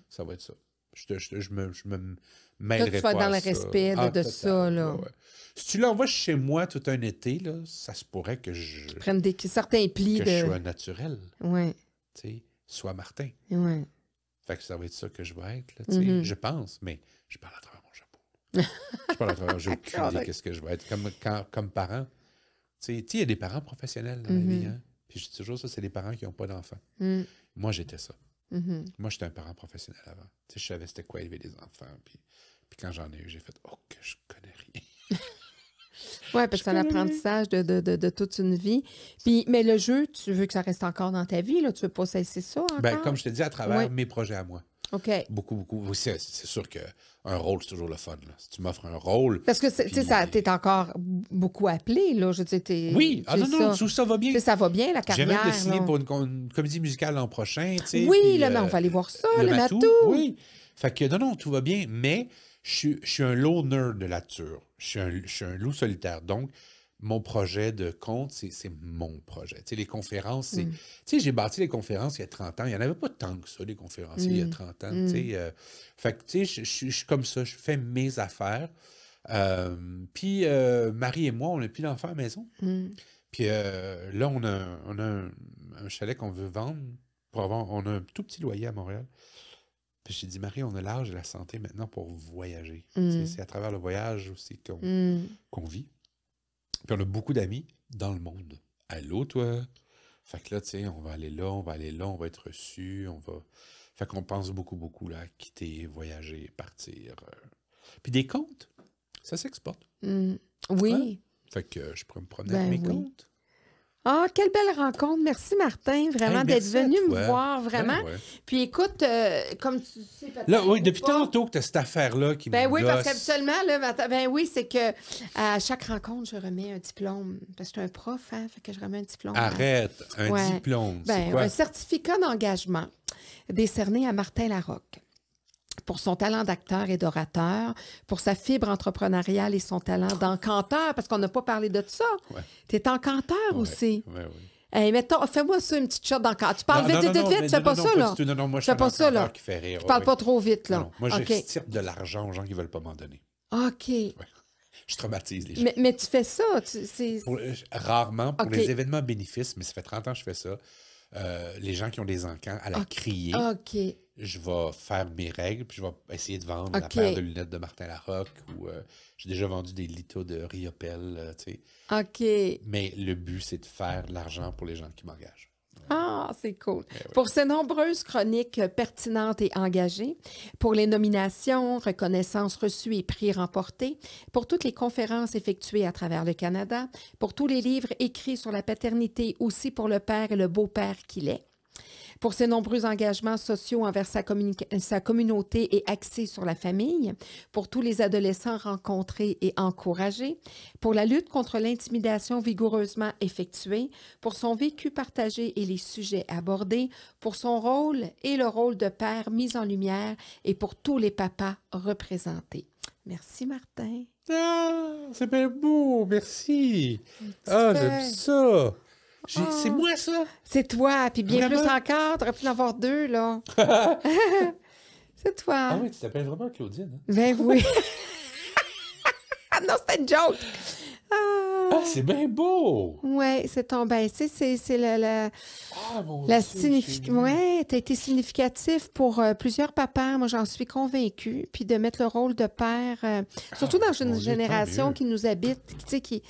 ça va être ça. Je me mêlerai pas dans le à ça. respect de ça, là. Ouais. Si tu l'envoies chez moi tout un été, là, ça se pourrait que je prenne certains plis je sois naturel. Ouais. Tu sais, sois Martin. Ouais. Fait que ça va être ça que je vais être, là, tu sais. Je pense, mais je parle à travers mon chapeau. Je parle à travers, j'ai aucune idée qu'est-ce que je vais être comme parent. Tu sais, il y a des parents professionnels dans la vie, hein. Puis je dis toujours ça, c'est des parents qui n'ont pas d'enfants. Moi, j'étais ça. Moi, j'étais un parent professionnel avant. Tu sais, je savais c'était quoi élever des enfants. Puis quand j'en ai eu, j'ai fait « Oh, que je connais rien! » Oui, parce que c'est un apprentissage de toute une vie. Puis, mais le jeu, tu veux que ça reste encore dans ta vie, là? Tu veux pas cesser ça encore? Ben, comme je te dis, à travers mes projets à moi. OK. Beaucoup. C'est sûr qu'un rôle, c'est toujours le fun. Là. Si tu m'offres un rôle... Parce que, tu sais, t'es encore beaucoup appelé, là. Je dis, oui, non, tout ça va bien. Ça va bien, la carrière. J'ai même dessiné pour une comédie musicale l'an prochain, tu sais. Oui, puis, là, on va aller voir ça, le Matou. Oui. Fait que, non, tout va bien, mais je suis un loner de nature. Je suis un loup solitaire. Donc, mon projet de conte, c'est mon projet. Tu sais, les conférences, c'est... Tu sais, j'ai bâti les conférences il y a 30 ans. Il n'y en avait pas tant que ça, les conférenciers, il y a 30 ans. Tu sais, fait que, tu sais, je suis comme ça. Je fais mes affaires. Puis, Marie et moi, on n'a plus d'enfants à la maison. Puis là, on a un chalet qu'on veut vendre. On a un tout petit loyer à Montréal. Puis j'ai dit, Marie, on a l'âge et la santé maintenant pour voyager. C'est à travers le voyage aussi qu'on vit. Puis on a beaucoup d'amis dans le monde. Allô, toi? Fait que là, tu sais, on va aller là, on va être reçus, Fait qu'on pense beaucoup, là, à quitter, voyager, partir. Puis des comptes, ça s'exporte. Oui. Ouais. Fait que je pourrais me promener avec mes comptes. Ah, quelle belle rencontre. Merci, Martin, vraiment, d'être venu me voir, vraiment. Ben ouais. Puis écoute, comme tu sais peut-être. Là, oui, depuis tantôt que tu as cette affaire-là qui me oui, gosse. parce qu'habituellement, là, Martin, c'est que à chaque rencontre, je remets un diplôme. Parce que je suis un prof, hein, fait que je remets un diplôme. Arrête, un diplôme. C'est quoi? Un certificat d'engagement décerné à Martin Larocque. Pour son talent d'acteur et d'orateur, pour sa fibre entrepreneuriale et son talent d'encanteur, parce qu'on n'a pas parlé de ça. Ouais. Tu es encanteur aussi. Oui. Hey, mettons, fais-moi ça, une petite shot d'encanteur. Tu parles vite, tu fais pas ça, là. Non, moi, je suis un encanteur qui fait rire. Tu parles pas trop vite, là. Non, moi, je tire de l'argent aux gens qui ne veulent pas m'en donner. OK. Ouais. Je traumatise les gens. Mais tu fais ça? Rarement, pour les événements bénéfices, mais ça fait 30 ans que je fais ça. Les gens qui ont des encans à la crier. OK. Je vais faire mes règles, puis je vais essayer de vendre la paire de lunettes de Martin Larocque ou j'ai déjà vendu des litos de Riopelle, tu sais. OK. Mais le but, c'est de faire de l'argent pour les gens qui m'engagent. Ah, c'est cool. Pour ces nombreuses chroniques pertinentes et engagées, pour les nominations, reconnaissances reçues et prix remportés, pour toutes les conférences effectuées à travers le Canada, pour tous les livres écrits sur la paternité, aussi pour le père et le beau-père qu'il est, Pour ses nombreux engagements sociaux envers sa communauté et axés sur la famille, pour tous les adolescents rencontrés et encouragés, pour la lutte contre l'intimidation vigoureusement effectuée, pour son vécu partagé et les sujets abordés, pour son rôle et le rôle de père mis en lumière et pour tous les papas représentés. Merci, Martin. Ah, c'est bien beau, merci. Ah, j'aime ça. C'est moi, ça? C'est toi, puis bien Vraiment? plus encore. T'aurais pu en avoir deux, là. C'est toi. Ah oui, tu t'appelles vraiment Claudine. Hein? Ben oui. Ah non, c'était une joke. Ah, c'est bien beau. Oui, c'est ton... Ben, c'est Ah, mon la Dieu, signification. Oui, tu as été significatif pour plusieurs papas. Moi, j'en suis convaincue. Puis de mettre le rôle de père, surtout dans une mon Dieu, génération tant mieux. qui nous habite, tu sais, qui...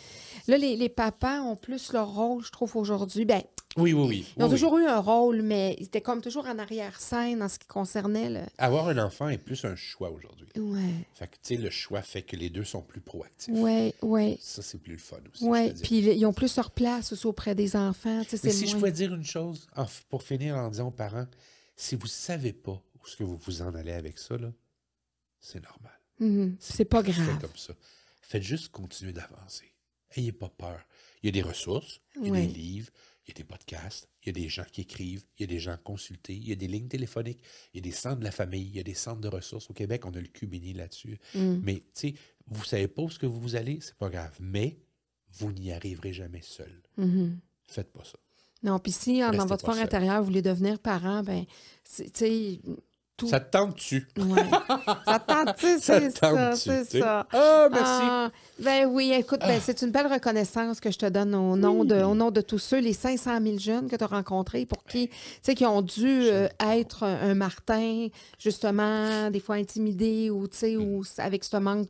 Là, les papas ont plus leur rôle, je trouve, aujourd'hui. Ben, Oui, oui, oui. ils ont oui, toujours eu un rôle, mais ils étaient comme toujours en arrière-scène en ce qui concernait le... Avoir un enfant est plus un choix aujourd'hui. Ouais, Fait que, tu sais, le choix fait que les deux sont plus proactifs. ouais, ouais. Ça, c'est plus le fun aussi. Oui, je te puis dirais. ils ont plus leur place aussi auprès des enfants. Tu sais, Mais c'est si je moins... pouvais dire une chose, pour finir en disant aux parents, si vous ne savez pas où est-ce que vous vous en allez avec ça, là, c'est normal. C'est pas Parfait grave. comme ça. Faites juste continuer d'avancer. Ayez pas peur. Il y a des ressources, il y a Oui. des livres, il y a des podcasts, il y a des gens qui écrivent, il y a des gens consultés, il y a des lignes téléphoniques, il y a des centres de la famille, il y a des centres de ressources. Au Québec, on a le QBini là-dessus. Mais, tu sais, vous savez pas où est-ce que vous allez, c'est pas grave. Mais vous n'y arriverez jamais seul. Faites pas ça. Non, puis si, dans Restez votre pas fort seul. intérieur, vous voulez devenir parent, ben, tu sais... Tout... Ça te tente-tu? Ouais. Ça tente, tu sais, Ça c'est te ça, tente-tu, c'est tu sais? ça. Ah, merci. Ah, ben oui, écoute, ben, c'est une belle reconnaissance que je te donne au nom de tous ceux, les 500 000 jeunes que tu as rencontrés pour qui, tu sais, qui ont dû être un Martin, justement, des fois intimidés ou, tu sais, ou avec ce manque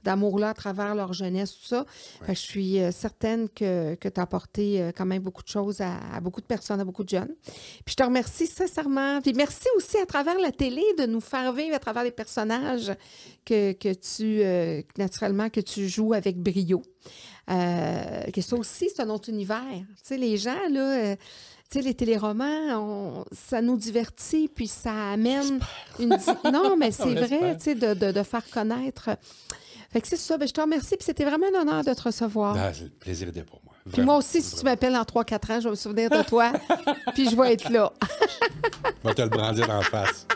d'amour-là à travers leur jeunesse, tout ça. Fait que je suis certaine que tu as apporté quand même beaucoup de choses à beaucoup de personnes, à beaucoup de jeunes. Puis je te remercie sincèrement. Puis merci aussi à travers la télé de nous faire vivre à travers les personnages que tu, naturellement, que tu joues avec brio. Que ça aussi, c'est un autre univers. Tu sais, les gens, là... tu sais, les téléromans, ça nous divertit, puis ça amène une... Non, mais c'est vrai, tu sais, de faire connaître. Fait que c'est ça. Ben, je te remercie, puis c'était vraiment un honneur de te recevoir. Ah, le plaisir était pour moi. Puis Vraiment, moi aussi, si tu m'appelles dans 3-4 ans, je vais me souvenir de toi, puis je vais être là. Je vais te le brandir en face.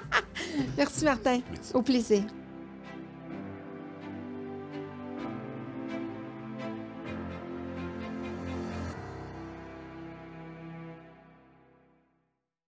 Merci, Martin. Merci. Au plaisir.